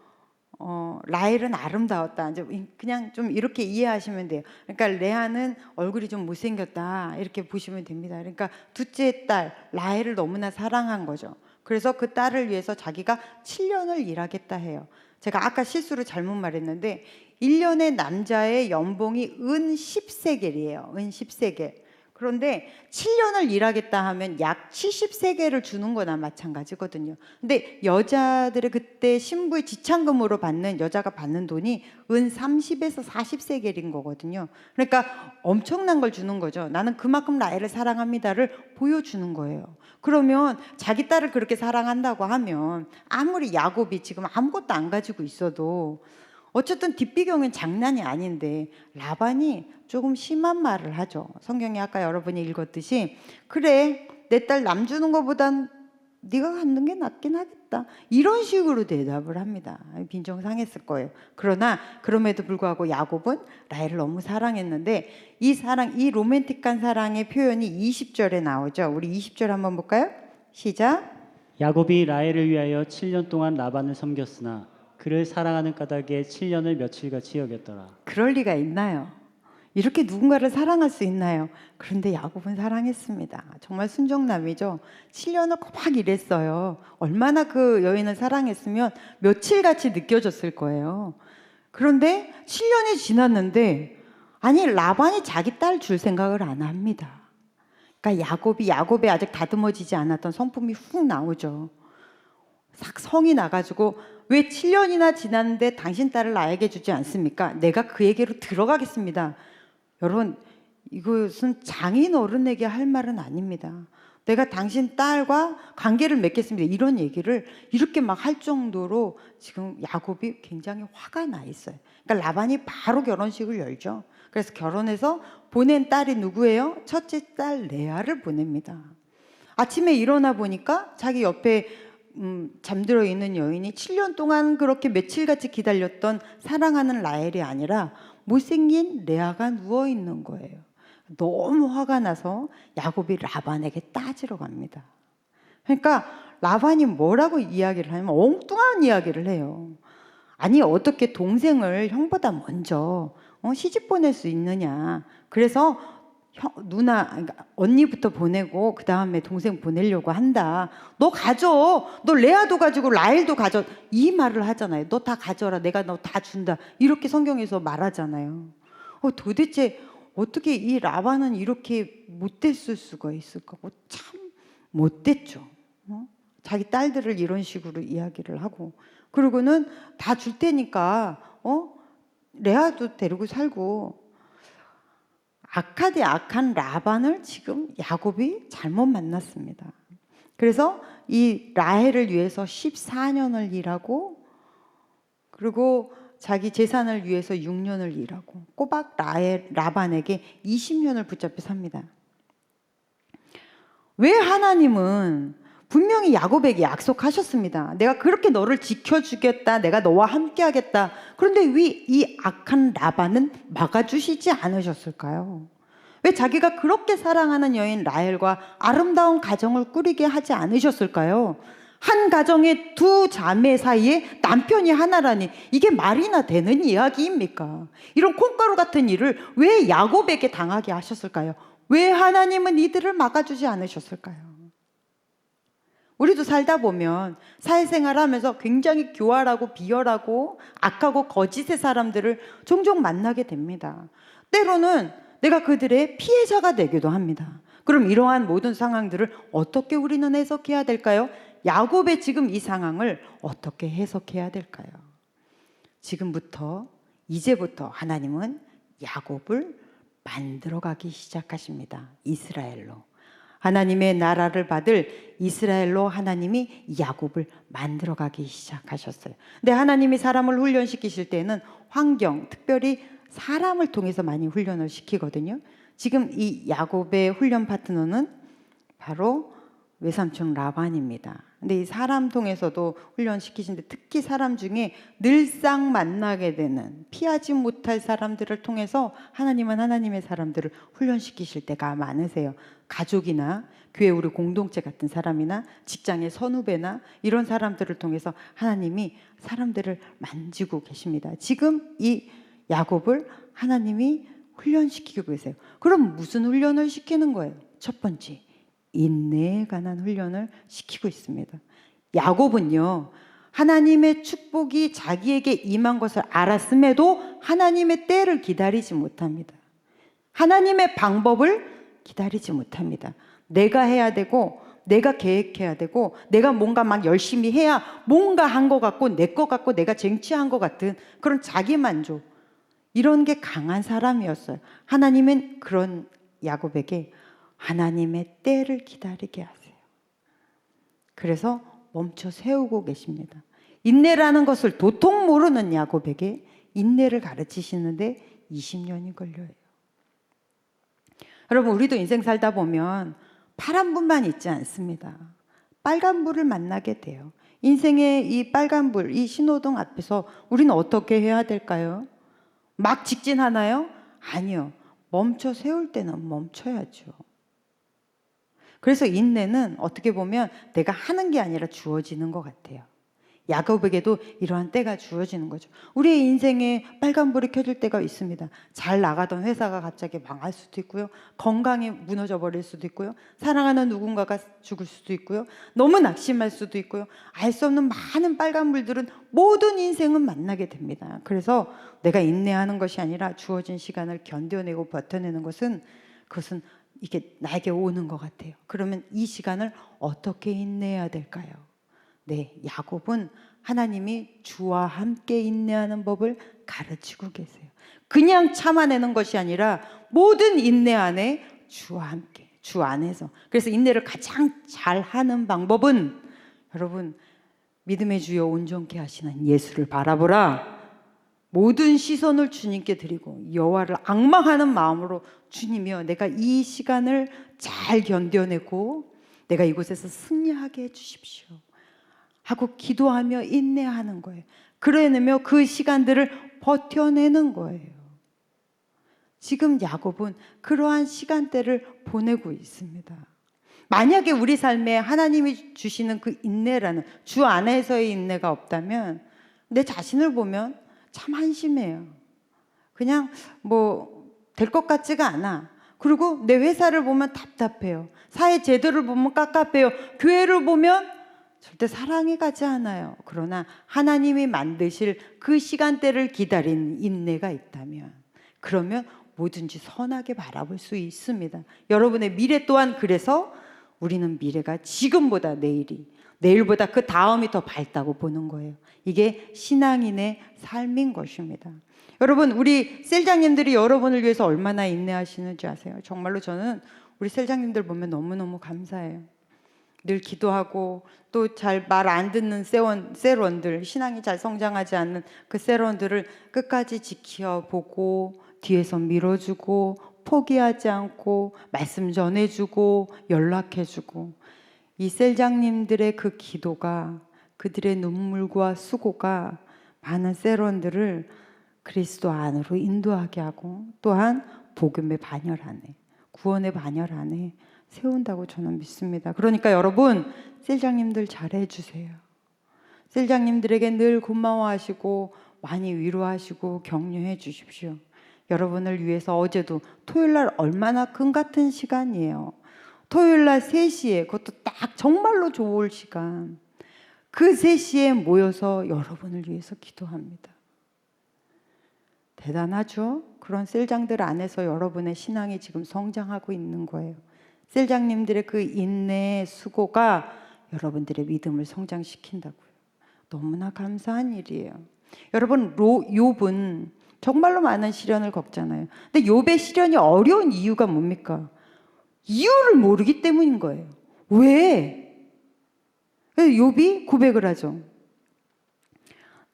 라헬은 아름다웠다. 이제 그냥 좀 이렇게 이해하시면 돼요. 그러니까 레아는 얼굴이 좀 못생겼다 이렇게 보시면 됩니다. 그러니까 둘째 딸 라헬을 너무나 사랑한 거죠. 그래서 그 딸을 위해서 자기가 7년을 일하겠다 해요. 제가 아까 실수로 잘못 말했는데 1년의 남자의 연봉이 은 10세겔이에요. 은 10세겔. 그런데 7년을 일하겠다 하면 약 70세겔을 주는 거나 마찬가지거든요. 근데 여자들의 그때 신부의 지참금으로 받는 여자가 받는 돈이 은 30에서 40세겔인 거거든요. 그러니까 엄청난 걸 주는 거죠. 나는 그만큼 라헬을 사랑합니다를 보여주는 거예요. 그러면 자기 딸을 그렇게 사랑한다고 하면 아무리 야곱이 지금 아무것도 안 가지고 있어도 어쨌든 뒷배경은 장난이 아닌데 라반이 조금 심한 말을 하죠. 성경에 아까 여러분이 읽었듯이 그래 내 딸 남 주는 것보단 네가 갖는 게 낫긴 하겠다 이런 식으로 대답을 합니다. 빈정상했을 거예요. 그러나 그럼에도 불구하고 야곱은 라헬을 너무 사랑했는데 이 사랑, 이 로맨틱한 사랑의 표현이 20절에 나오죠. 우리 20절 한번 볼까요? 시작. 야곱이 라헬을 위하여 7년 동안 라반을 섬겼으나 그를 사랑하는 까닭에 7년을 며칠같이 여겼더라. 그럴 리가 있나요? 이렇게 누군가를 사랑할 수 있나요? 그런데 야곱은 사랑했습니다. 정말 순정남이죠. 7년을 꼬박 일했어요. 얼마나 그 여인을 사랑했으면 며칠같이 느껴졌을 거예요. 그런데 7년이 지났는데 아니 라반이 자기 딸 줄 생각을 안 합니다. 그러니까 야곱이 아직 다듬어지지 않았던 성품이 훅 나오죠. 싹 성이 나가지고 왜 7년이나 지났는데 당신 딸을 나에게 주지 않습니까? 내가 그에게로 들어가겠습니다. 여러분 이것은 장인 어른에게 할 말은 아닙니다. 내가 당신 딸과 관계를 맺겠습니다. 이런 얘기를 이렇게 막 할 정도로 지금 야곱이 굉장히 화가 나 있어요. 그러니까 라반이 바로 결혼식을 열죠. 그래서 결혼해서 보낸 딸이 누구예요? 첫째 딸 레아를 보냅니다. 아침에 일어나 보니까 자기 옆에 잠들어 있는 여인이 7년 동안 그렇게 며칠같이 기다렸던 사랑하는 라헬이 아니라 못생긴 레아가 누워 있는 거예요. 너무 화가 나서 야곱이 라반에게 따지러 갑니다. 그러니까 라반이 뭐라고 이야기를 하냐면 엉뚱한 이야기를 해요. 아니 어떻게 동생을 형보다 먼저 시집 보낼 수 있느냐. 그래서 누나, 그러니까 언니부터 보내고 그 다음에 동생 보내려고 한다. 너 가져. 너 레아도 가지고 라헬도 가져. 이 말을 하잖아요. 너 다 가져라. 내가 너 다 준다. 이렇게 성경에서 말하잖아요. 도대체 어떻게 이 라반은 이렇게 못됐을 수가 있을까? 참 못됐죠. 자기 딸들을 이런 식으로 이야기를 하고 그리고는 다 줄 테니까 레아도 데리고 살고 악하디 악한 라반을 지금 야곱이 잘못 만났습니다. 그래서 이 라헬을 위해서 14년을 일하고 그리고 자기 재산을 위해서 6년을 일하고 꼬박 라반에게 20년을 붙잡혀 삽니다. 왜 하나님은 분명히 야곱에게 약속하셨습니다. 내가 그렇게 너를 지켜주겠다. 내가 너와 함께하겠다. 그런데 왜 이 악한 라반은 막아주시지 않으셨을까요? 왜 자기가 그렇게 사랑하는 여인 라헬과 아름다운 가정을 꾸리게 하지 않으셨을까요? 한 가정의 두 자매 사이에 남편이 하나라니 이게 말이나 되는 이야기입니까? 이런 콩가루 같은 일을 왜 야곱에게 당하게 하셨을까요? 왜 하나님은 이들을 막아주지 않으셨을까요? 우리도 살다 보면 사회생활하면서 굉장히 교활하고 비열하고 악하고 거짓의 사람들을 종종 만나게 됩니다. 때로는 내가 그들의 피해자가 되기도 합니다. 그럼 이러한 모든 상황들을 어떻게 우리는 해석해야 될까요? 야곱의 지금 이 상황을 어떻게 해석해야 될까요? 지금부터 이제부터 하나님은 야곱을 만들어가기 시작하십니다. 이스라엘로. 하나님의 나라를 받을 이스라엘로 하나님이 야곱을 만들어가기 시작하셨어요. 근데 하나님이 사람을 훈련시키실 때는 환경, 특별히 사람을 통해서 많이 훈련을 시키거든요. 지금 이 야곱의 훈련 파트너는 바로 외삼촌 라반입니다. 근데 이 사람 통해서도 훈련시키신데 특히 사람 중에 늘상 만나게 되는 피하지 못할 사람들을 통해서 하나님은 하나님의 사람들을 훈련시키실 때가 많으세요. 가족이나 교회 우리 공동체 같은 사람이나 직장의 선후배나 이런 사람들을 통해서 하나님이 사람들을 만지고 계십니다. 지금 이 야곱을 하나님이 훈련시키고 계세요. 그럼 무슨 훈련을 시키는 거예요? 첫 번째, 인내에 관한 훈련을 시키고 있습니다. 야곱은요, 하나님의 축복이 자기에게 임한 것을 알았음에도 하나님의 때를 기다리지 못합니다. 하나님의 방법을 기다리지 못합니다. 내가 해야 되고 내가 계획해야 되고 내가 뭔가 막 열심히 해야 뭔가 한 것 같고 내 것 같고 내가 쟁취한 것 같은 그런 자기만족, 이런 게 강한 사람이었어요. 하나님은 그런 야곱에게 하나님의 때를 기다리게 하세요. 그래서 멈춰 세우고 계십니다. 인내라는 것을 도통 모르는 야곱에게 인내를 가르치시는데 20년이 걸려요. 여러분, 우리도 인생 살다 보면 파란불만 있지 않습니다. 빨간불을 만나게 돼요. 인생의 이 빨간불, 이 신호등 앞에서 우리는 어떻게 해야 될까요? 막 직진하나요? 아니요. 멈춰 세울 때는 멈춰야죠. 그래서 인내는 어떻게 보면 내가 하는 게 아니라 주어지는 것 같아요. 야곱에게도 이러한 때가 주어지는 거죠. 우리의 인생에 빨간불이 켜질 때가 있습니다. 잘 나가던 회사가 갑자기 망할 수도 있고요. 건강이 무너져 버릴 수도 있고요. 사랑하는 누군가가 죽을 수도 있고요. 너무 낙심할 수도 있고요. 알 수 없는 많은 빨간불들은 모든 인생은 만나게 됩니다. 그래서 내가 인내하는 것이 아니라 주어진 시간을 견뎌내고 버텨내는 것은 그것은 이게 나에게 오는 것 같아요. 그러면 이 시간을 어떻게 인내해야 될까요? 네, 야곱은 하나님이 주와 함께 인내하는 법을 가르치고 계세요. 그냥 참아내는 것이 아니라 모든 인내 안에 주와 함께, 주 안에서. 그래서 인내를 가장 잘하는 방법은 여러분, 믿음의 주여 온전케 하시는 예수를 바라보라. 모든 시선을 주님께 드리고 여호와를 앙망하는 마음으로 주님이여, 내가 이 시간을 잘 견뎌내고 내가 이곳에서 승리하게 해주십시오 하고 기도하며 인내하는 거예요. 그래내며 그 시간들을 버텨내는 거예요. 지금 야곱은 그러한 시간대를 보내고 있습니다. 만약에 우리 삶에 하나님이 주시는 그 인내라는 주 안에서의 인내가 없다면 내 자신을 보면 참 한심해요. 그냥 뭐 될 것 같지가 않아. 그리고 내 회사를 보면 답답해요. 사회 제도를 보면 깝깝해요. 교회를 보면 절대 사랑이 가지 않아요. 그러나 하나님이 만드실 그 시간대를 기다리는 인내가 있다면 그러면 뭐든지 선하게 바라볼 수 있습니다. 여러분의 미래 또한 그래서 우리는 미래가 지금보다 내일보다 그 다음이 더 밝다고 보는 거예요. 이게 신앙인의 삶인 것입니다. 여러분, 우리 셀장님들이 여러분을 위해서 얼마나 인내하시는지 아세요? 정말로 저는 우리 셀장님들 보면 너무너무 감사해요. 늘 기도하고 또 잘 말 안 듣는 셀원들, 신앙이 잘 성장하지 않는 그 셀원들을 끝까지 지켜보고 뒤에서 밀어주고 포기하지 않고 말씀 전해주고 연락해주고, 이 셀장님들의 그 기도가, 그들의 눈물과 수고가 많은 셀원들을 그리스도 안으로 인도하게 하고 또한 복음의 반열 안에, 구원의 반열 안에 세운다고 저는 믿습니다. 그러니까 여러분, 셀장님들 잘해 주세요. 셀장님들에게 늘 고마워하시고 많이 위로하시고 격려해 주십시오. 여러분을 위해서 어제도 토요일날 얼마나 금 같은 시간이에요. 토요일날 3시에, 그것도 딱 정말로 좋을 시간, 그 3시에 모여서 여러분을 위해서 기도합니다. 대단하죠? 그런 셀장들 안에서 여러분의 신앙이 지금 성장하고 있는 거예요. 셀장님들의 그 인내의 수고가 여러분들의 믿음을 성장시킨다고요. 너무나 감사한 일이에요. 여러분, 욥은 정말로 많은 시련을 겪잖아요. 근데 욥의 시련이 어려운 이유가 뭡니까? 이유를 모르기 때문인 거예요. 왜? 욥이 고백을 하죠.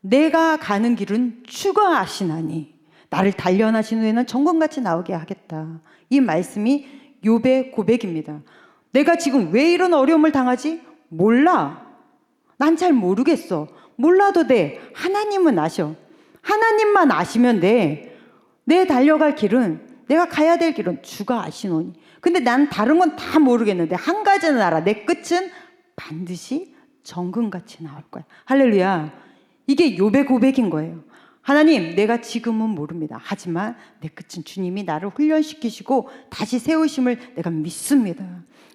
내가 가는 길은 주가 아시나니 나를 단련하신 후에는 정금같이 나오게 하겠다. 이 말씀이 욥의 고백입니다. 내가 지금 왜 이런 어려움을 당하지? 몰라. 난 잘 모르겠어. 몰라도 돼. 하나님은 아셔. 하나님만 아시면 돼. 내 달려갈 길은, 내가 가야 될 길은 주가 아시노니. 근데 난 다른 건 다 모르겠는데 한 가지는 알아. 내 끝은 반드시 정금같이 나올 거야. 할렐루야. 이게 욥의 고백인 거예요. 하나님, 내가 지금은 모릅니다. 하지만 내 끝은 주님이 나를 훈련시키시고 다시 세우심을 내가 믿습니다.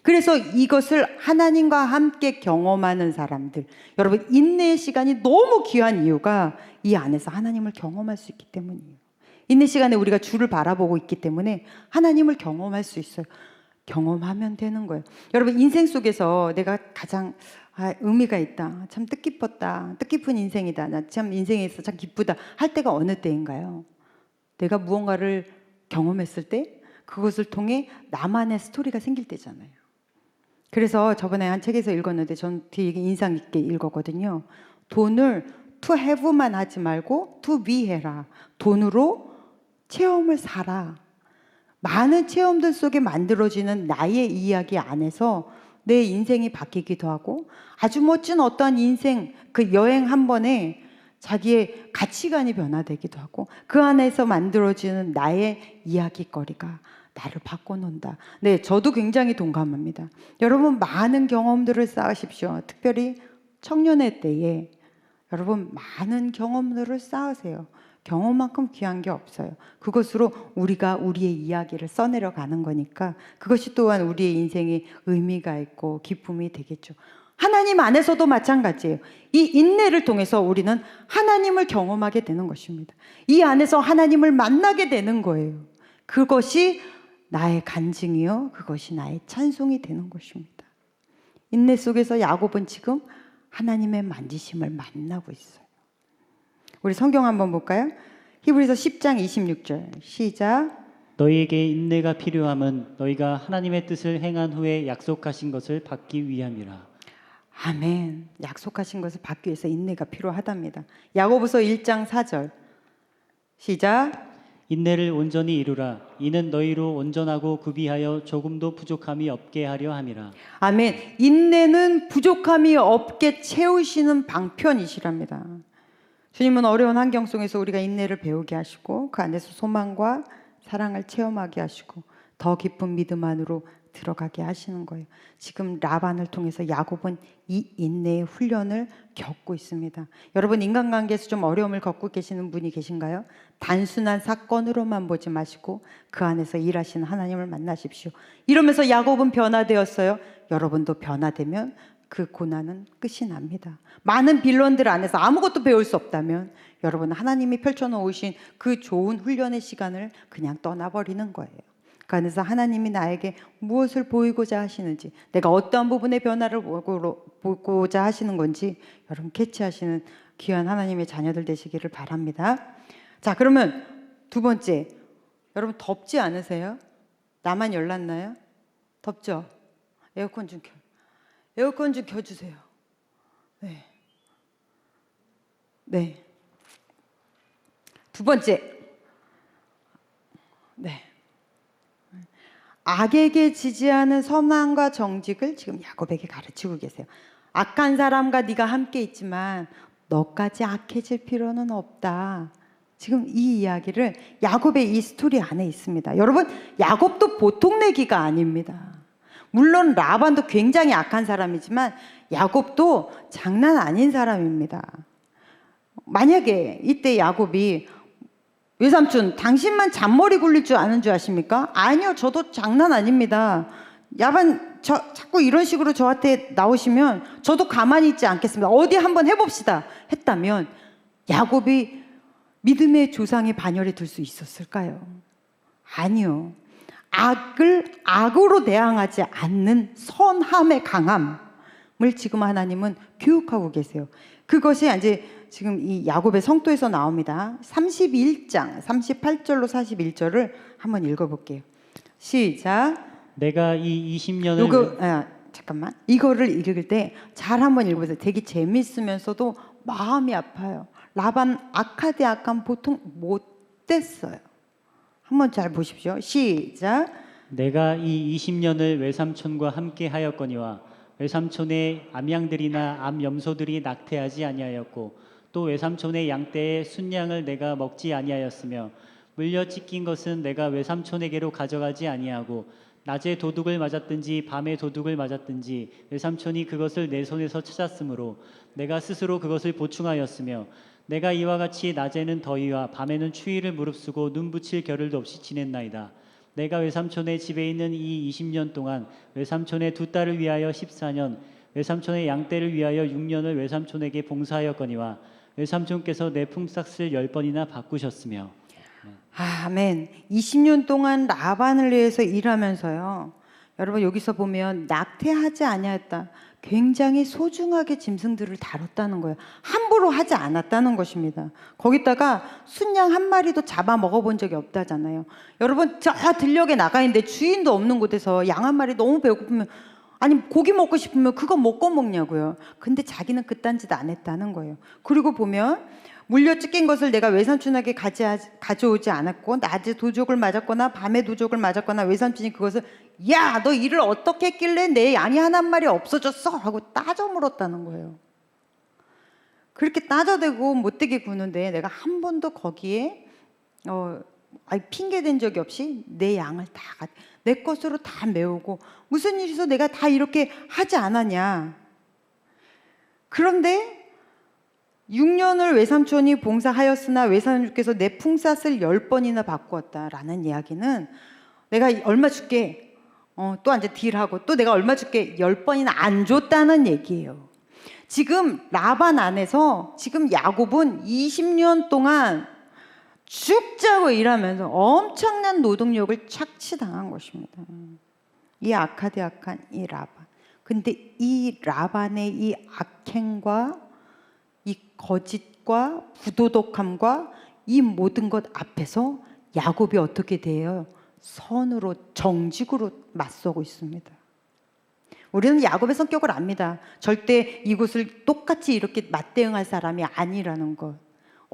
그래서 이것을 하나님과 함께 경험하는 사람들, 여러분, 인내의 시간이 너무 귀한 이유가 이 안에서 하나님을 경험할 수 있기 때문이에요. 인내 시간에 우리가 주를 바라보고 있기 때문에 하나님을 경험할 수 있어요. 경험하면 되는 거예요. 여러분, 인생 속에서 내가 가장 의미가 있다, 참 뜻깊었다, 뜻깊은 인생이다, 나 참 인생에 있어 참 기쁘다 할 때가 어느 때인가요? 내가 무언가를 경험했을 때 그것을 통해 나만의 스토리가 생길 때잖아요. 그래서 저번에 한 책에서 읽었는데 전 되게 인상 깊게 읽었거든요. 돈을 to have만 하지 말고 to be 해라. 돈으로 체험을 사라. 많은 체험들 속에 만들어지는 나의 이야기 안에서 내 인생이 바뀌기도 하고 아주 멋진 어떤 인생, 그 여행 한 번에 자기의 가치관이 변화되기도 하고 그 안에서 만들어지는 나의 이야기거리가 나를 바꿔놓는다. 네, 저도 굉장히 동감합니다. 여러분, 많은 경험들을 쌓으십시오. 특별히 청년의 때에 여러분 많은 경험들을 쌓으세요. 경험만큼 귀한 게 없어요. 그것으로 우리가 우리의 이야기를 써내려 가는 거니까 그것이 또한 우리의 인생에 의미가 있고 기쁨이 되겠죠. 하나님 안에서도 마찬가지예요. 이 인내를 통해서 우리는 하나님을 경험하게 되는 것입니다. 이 안에서 하나님을 만나게 되는 거예요. 그것이 나의 간증이요, 그것이 나의 찬송이 되는 것입니다. 인내 속에서 야곱은 지금 하나님의 만지심을 만나고 있어요. 우리 성경 한번 볼까요? 히브리서 10장 26절 시작. 너희에게 인내가 필요함은 너희가 하나님의 뜻을 행한 후에 약속하신 것을 받기 위함이라. 아멘. 약속하신 것을 받기 위해서 인내가 필요하답니다. 야고보서 1장 4절 시작. 인내를 온전히 이루라. 이는 너희로 온전하고 구비하여 조금도 부족함이 없게 하려 함이라. 아멘. 인내는 부족함이 없게 채우시는 방편이시랍니다. 주님은 어려운 환경 속에서 우리가 인내를 배우게 하시고 그 안에서 소망과 사랑을 체험하게 하시고 더 깊은 믿음 안으로 들어가게 하시는 거예요. 지금 라반을 통해서 야곱은 이 인내의 훈련을 겪고 있습니다. 여러분, 인간관계에서 좀 어려움을 겪고 계시는 분이 계신가요? 단순한 사건으로만 보지 마시고 그 안에서 일하시는 하나님을 만나십시오. 이러면서 야곱은 변화되었어요. 여러분도 변화되면 그 고난은 끝이 납니다. 많은 빌런들 안에서 아무것도 배울 수 없다면 여러분, 하나님이 펼쳐놓으신 그 좋은 훈련의 시간을 그냥 떠나버리는 거예요. 그 안에서 하나님이 나에게 무엇을 보이고자 하시는지, 내가 어떠한 부분의 변화를 보고자 하시는 건지 여러분 캐치하시는 귀한 하나님의 자녀들 되시기를 바랍니다. 자, 그러면 두 번째, 여러분 덥지 않으세요? 나만 열났나요? 덥죠? 에어컨 좀 켜주세요. 네. 네. 두 번째, 네. 악에게 지지하는 선함과 정직을 지금 야곱에게 가르치고 계세요. 악한 사람과 네가 함께 있지만 너까지 악해질 필요는 없다. 지금 이 이야기를 야곱의 이 스토리 안에 있습니다. 여러분, 야곱도 보통 내기가 아닙니다. 물론 라반도 굉장히 악한 사람이지만 야곱도 장난 아닌 사람입니다. 만약에 이때 야곱이 외삼촌 당신만 잔머리 굴릴 줄 아는 줄 아십니까? 아니요, 저도 장난 아닙니다. 야반 자꾸 이런 식으로 저한테 나오시면 저도 가만히 있지 않겠습니다. 어디 한번 해봅시다 했다면 야곱이 믿음의 조상의 반열에 들 수 있었을까요? 아니요. 악을 악으로 대항하지 않는 선함의 강함을 지금 하나님은 교육하고 계세요. 그것이 이제 지금 이 야곱의 성도에서 나옵니다. 31장 38절로 41절을 한번 읽어볼게요. 시작. 내가 이 20년을 잠깐만. 이거를 읽을 때 잘 한번 읽어보세요. 되게 재밌으면서도 마음이 아파요. 라반 악하디 악한 보통 못됐어요. 한번 잘 보십시오. 시작. 내가 이 20년을 외삼촌과 함께 하였거니와 외삼촌의 암양들이나 암염소들이 낙태하지 아니하였고 또 외삼촌의 양떼의 순양을 내가 먹지 아니하였으며 물려 찢긴 것은 내가 외삼촌에게로 가져가지 아니하고 낮에 도둑을 맞았든지 밤에 도둑을 맞았든지 외삼촌이 그것을 내 손에서 찾았으므로 내가 스스로 그것을 보충하였으며 내가 이와 같이 낮에는 더위와 밤에는 추위를 무릅쓰고 눈 붙일 겨를도 없이 지냈나이다. 내가 외삼촌의 집에 있는 이 20년 동안 외삼촌의 두 딸을 위하여 14년, 외삼촌의 양떼를 위하여 6년을 외삼촌에게 봉사하였거니와 외삼촌께서 내 품삯을 10번이나 바꾸셨으며. 아멘. 20년 동안 라반을 위해서 일하면서요. 여러분 여기서 보면 낙태하지 아니하였다. 굉장히 소중하게 짐승들을 다뤘다는 거예요. 함부로 하지 않았다는 것입니다. 거기다가 순양 한 마리도 잡아 먹어본 적이 없다잖아요. 여러분 저 들녘에 나가 있는데 주인도 없는 곳에서 양 한 마리 너무 배고프면 아니 고기 먹고 싶으면 그거 먹고 먹냐고요. 근데 자기는 그딴 짓 안 했다는 거예요. 그리고 보면 물려 찢긴 것을 내가 외삼촌에게 가져오지 않았고 낮에 도적을 맞았거나 밤에 도적을 맞았거나 외삼촌이 그것을 야, 너 일을 어떻게 했길래 내 양이 한 마리 없어졌어? 하고 따져 물었다는 거예요. 그렇게 따져대고 못되게 구는데 내가 한 번도 거기에 핑계댄 적이 없이 내 양을 다 내 것으로 다 메우고 무슨 일이 있어 내가 다 이렇게 하지 않았냐. 그런데 6년을 외삼촌이 봉사하였으나 외삼촌께서 내 품삯을 10번이나 바꾸었다라는 이야기는 내가 얼마 줄게 또 이제 딜하고 또 내가 얼마 줄게 10번이나 안 줬다는 얘기예요. 지금 라반 안에서 지금 야곱은 20년 동안 죽자고 일하면서 엄청난 노동력을 착취당한 것입니다. 이 악하디 악한 이 라반. 근데 이 라반의 이 악행과 이 거짓과 부도덕함과 이 모든 것 앞에서 야곱이 어떻게 돼요? 선으로 정직으로 맞서고 있습니다. 우리는 야곱의 성격을 압니다. 절대 이곳을 똑같이 이렇게 맞대응할 사람이 아니라는 것.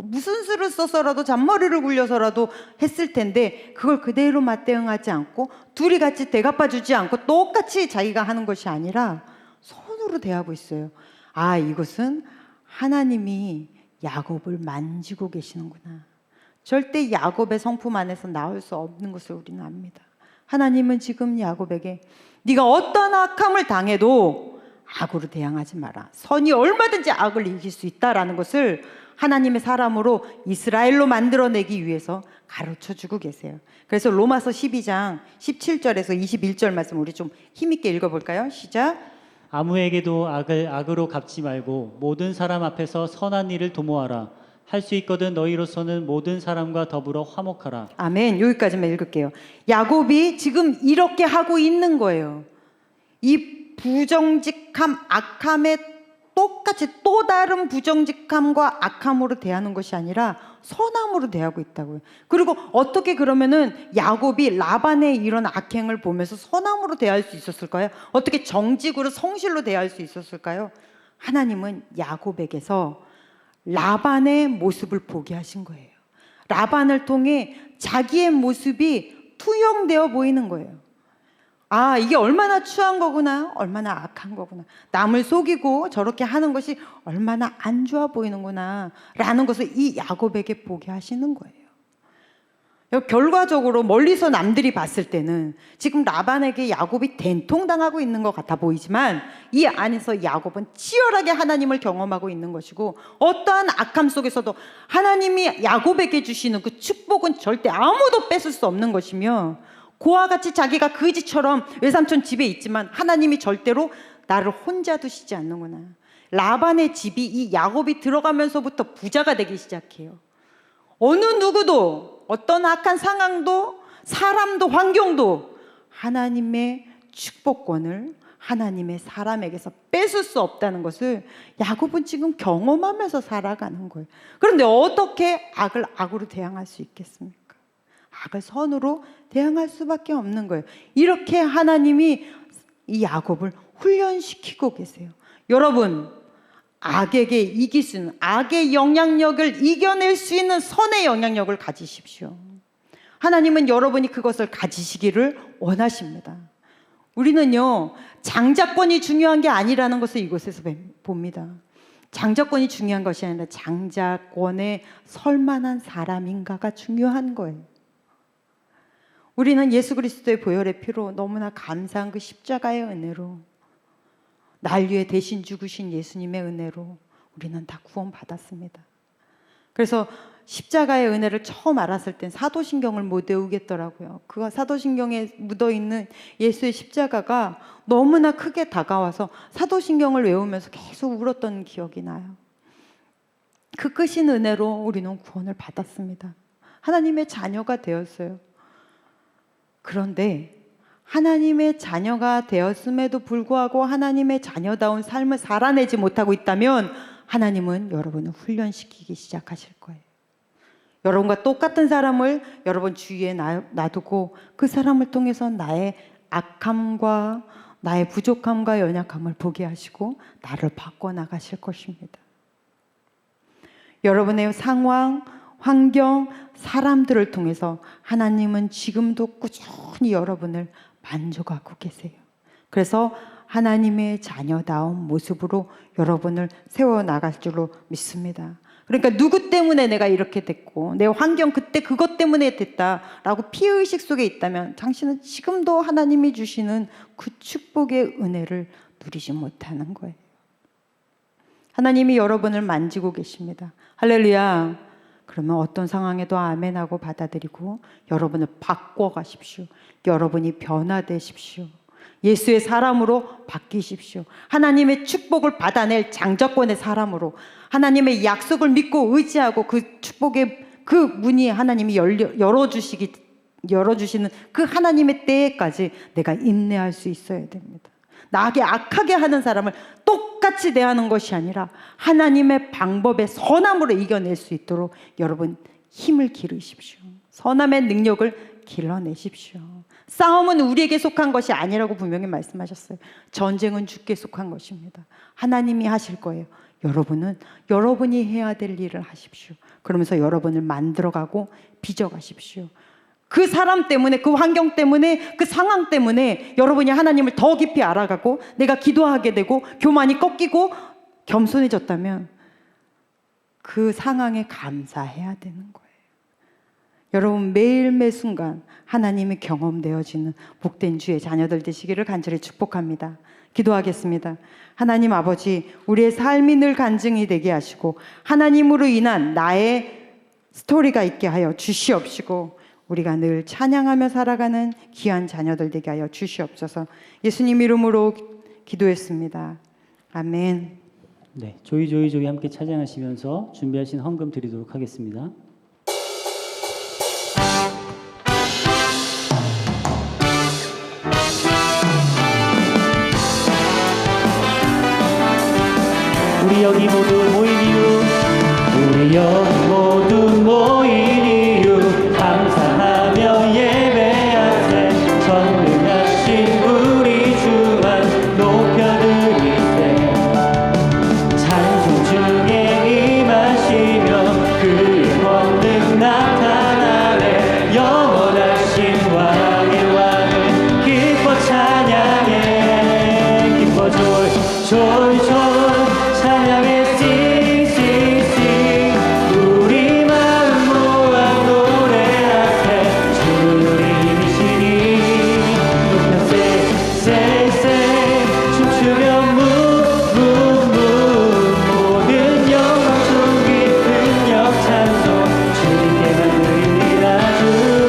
무슨 수를 써서라도 잔머리를 굴려서라도 했을 텐데 그걸 그대로 맞대응하지 않고 둘이 같이 대갚아주지 않고 똑같이 자기가 하는 것이 아니라 선으로 대하고 있어요. 아, 이것은 하나님이 야곱을 만지고 계시는구나. 절대 야곱의 성품 안에서 나올 수 없는 것을 우리는 압니다. 하나님은 지금 야곱에게 네가 어떤 악함을 당해도 악으로 대항하지 마라. 선이 얼마든지 악을 이길 수 있다라는 것을 하나님의 사람으로 이스라엘로 만들어내기 위해서 가르쳐주고 계세요. 그래서 로마서 12장 17절에서 21절 말씀 우리 좀 힘있게 읽어볼까요? 시작. 아무에게도 악을 악으로 갚지 말고 모든 사람 앞에서 선한 일을 도모하라. 할 수 있거든 너희로서는 모든 사람과 더불어 화목하라. 아멘. 여기까지만 읽을게요. 야곱이 지금 이렇게 하고 있는 거예요. 이 부정직함, 악함에 똑같이 또 다른 부정직함과 악함으로 대하는 것이 아니라 선함으로 대하고 있다고요. 그리고 어떻게 그러면은 야곱이 라반의 이런 악행을 보면서 선함으로 대할 수 있었을까요? 어떻게 정직으로 성실로 대할 수 있었을까요? 하나님은 야곱에게서 라반의 모습을 보게 하신 거예요. 라반을 통해 자기의 모습이 투영되어 보이는 거예요. 아, 이게 얼마나 추한 거구나, 얼마나 악한 거구나, 남을 속이고 저렇게 하는 것이 얼마나 안 좋아 보이는구나 라는 것을 이 야곱에게 보게 하시는 거예요. 결과적으로 멀리서 남들이 봤을 때는 지금 라반에게 야곱이 된통당하고 있는 것 같아 보이지만 이 안에서 야곱은 치열하게 하나님을 경험하고 있는 것이고, 어떠한 악함 속에서도 하나님이 야곱에게 주시는 그 축복은 절대 아무도 뺏을 수 없는 것이며, 그와 같이 자기가 그지처럼 외삼촌 집에 있지만 하나님이 절대로 나를 혼자 두시지 않는구나. 라반의 집이 이 야곱이 들어가면서부터 부자가 되기 시작해요. 어느 누구도, 어떤 악한 상황도, 사람도, 환경도 하나님의 축복권을 하나님의 사람에게서 뺏을 수 없다는 것을 야곱은 지금 경험하면서 살아가는 거예요. 그런데 어떻게 악을 악으로 대항할 수 있겠습니까? 악을 선으로 대항할 수밖에 없는 거예요. 이렇게 하나님이 이 야곱을 훈련시키고 계세요. 여러분, 악에게 이길 수 있는, 악의 영향력을 이겨낼 수 있는 선의 영향력을 가지십시오. 하나님은 여러분이 그것을 가지시기를 원하십니다. 우리는요, 장자권이 중요한 게 아니라는 것을 이곳에서 봅니다. 장자권이 중요한 것이 아니라 장자권에 설만한 사람인가가 중요한 거예요. 우리는 예수 그리스도의 보혈의 피로, 너무나 감사한 그 십자가의 은혜로, 날 위해 대신 죽으신 예수님의 은혜로 우리는 다 구원받았습니다. 그래서 십자가의 은혜를 처음 알았을 땐 사도신경을 못 외우겠더라고요. 그 사도신경에 묻어있는 예수의 십자가가 너무나 크게 다가와서 사도신경을 외우면서 계속 울었던 기억이 나요. 그 크신 은혜로 우리는 구원을 받았습니다. 하나님의 자녀가 되었어요. 그런데 하나님의 자녀가 되었음에도 불구하고 하나님의 자녀다운 삶을 살아내지 못하고 있다면 하나님은 여러분을 훈련시키기 시작하실 거예요. 여러분과 똑같은 사람을 여러분 주위에 놔두고 그 사람을 통해서 나의 악함과 나의 부족함과 연약함을 보게 하시고 나를 바꿔나가실 것입니다. 여러분의 상황, 환경, 사람들을 통해서 하나님은 지금도 꾸준히 여러분을 만족하고 계세요. 그래서 하나님의 자녀다운 모습으로 여러분을 세워나갈 줄로 믿습니다. 그러니까 누구 때문에 내가 이렇게 됐고 내 환경 그때 그것 때문에 됐다라고 피의식 속에 있다면 당신은 지금도 하나님이 주시는 그 축복의 은혜를 누리지 못하는 거예요. 하나님이 여러분을 만지고 계십니다. 할렐루야. 그러면 어떤 상황에도 아멘하고 받아들이고 여러분을 바꿔가십시오. 여러분이 변화되십시오. 예수의 사람으로 바뀌십시오. 하나님의 축복을 받아낼 장자권의 사람으로, 하나님의 약속을 믿고 의지하고 그 축복의 그 문이 하나님이 열어주시는 그 하나님의 때에까지 내가 인내할 수 있어야 됩니다. 나에게 악하게 하는 사람을 똑같이 대하는 것이 아니라 하나님의 방법의 선함으로 이겨낼 수 있도록 여러분 힘을 기르십시오. 선함의 능력을 길러내십시오. 싸움은 우리에게 속한 것이 아니라고 분명히 말씀하셨어요. 전쟁은 주께 속한 것입니다. 하나님이 하실 거예요. 여러분은 여러분이 해야 될 일을 하십시오. 그러면서 여러분을 만들어가고 빚어가십시오. 그 사람 때문에, 그 환경 때문에, 그 상황 때문에 여러분이 하나님을 더 깊이 알아가고 내가 기도하게 되고 교만이 꺾이고 겸손해졌다면 그 상황에 감사해야 되는 거예요. 여러분 매일 매 순간 하나님이 경험되어지는 복된 주의 자녀들 되시기를 간절히 축복합니다. 기도하겠습니다. 하나님 아버지, 우리의 삶이 늘 간증이 되게 하시고 하나님으로 인한 나의 스토리가 있게 하여 주시옵시고 우리가 늘 찬양하며 살아가는 귀한 자녀들 되게 하여 주시옵소서. 예수님 이름으로 기도했습니다. 아멘. 네, 조이 함께 찬양하시면서 준비하신 헌금 드리도록 하겠습니다. 우리 여기 모두 모인 이유, 우리 여기 모두 모인 이유, 감사하며 예배하세. 전능하신 우리 주만 높여드리세. 찬송 중에 임하시며 그의 권능 나타나네. 영원하신 왕의 왕을 기뻐 찬양하세. joy 찬양의 sing 우리 마음 모아 노래하세 주님이시니 높여 say 춤추며 move 모든 영광 존귀 능력 찬송 주님께만 드립니다 주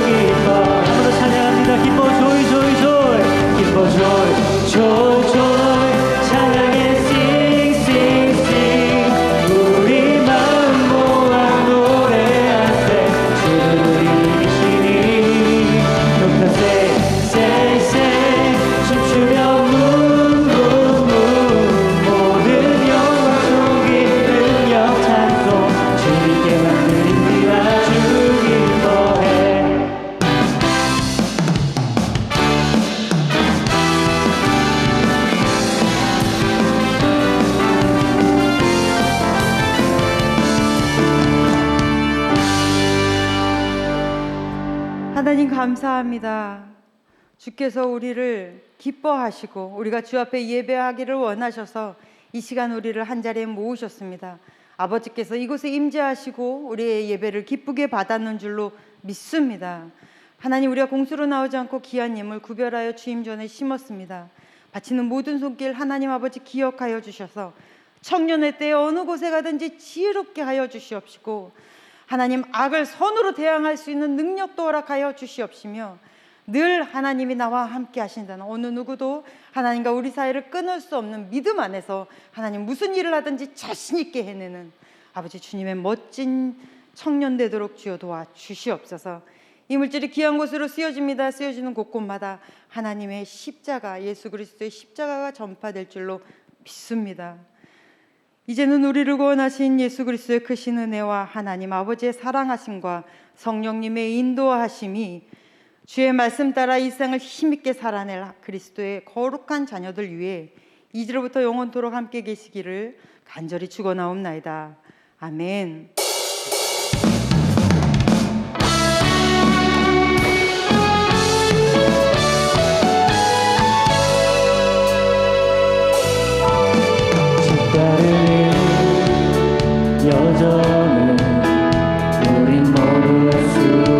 기뻐 한번더 찬양합니다 기뻐 joy 기뻐 joy 찬양의 sing 우리 마음 모아 노래하세 주님이시니 높여 say 춤추며 move 모든 영광 존귀 능력 찬송 주님께만 드립니다 주 기뻐해 하나님 감사합니다. 주께서 우리를 기뻐하시고 우리가 주 앞에 예배하기를 원하셔서 이 시간 우리를 한자리에 모으셨습니다. 아버지께서 이곳에 임재하시고 우리의 예배를 기쁘게 받았는 줄로 믿습니다. 하나님 우리가 공수로 나오지 않고 귀한 예물 구별하여 주임 전에 심었습니다. 바치는 모든 손길 하나님 아버지 기억하여 주셔서 청년의 때에 어느 곳에 가든지 지혜롭게 하여 주시옵시고 하나님 악을 선으로 대항할 수 있는 능력도 허락하여 주시옵시며 늘 하나님이 나와 함께 하신다는 어느 누구도 하나님과 우리 사이를 끊을 수 없는 믿음 안에서 하나님 무슨 일을 하든지 자신 있게 해내는 아버지 주님의 멋진 청년 되도록 주여 도와 주시옵소서. 이 물질이 귀한 곳으로 쓰여집니다. 쓰여지는 곳곳마다 하나님의 십자가 예수 그리스도의 십자가가 전파될 줄로 믿습니다. 이제는 우리를 구원하신 예수 그리스도의 크신 은혜와 하나님 아버지의 사랑하심과 성령님의 인도하심이 주의 말씀 따라 이 생을 힘있게 살아낼 그리스도의 거룩한 자녀들 위해 이제로부터 영원토록 함께 계시기를 간절히 축원하옵나이다. 아멘. 여전히 우린 모두 수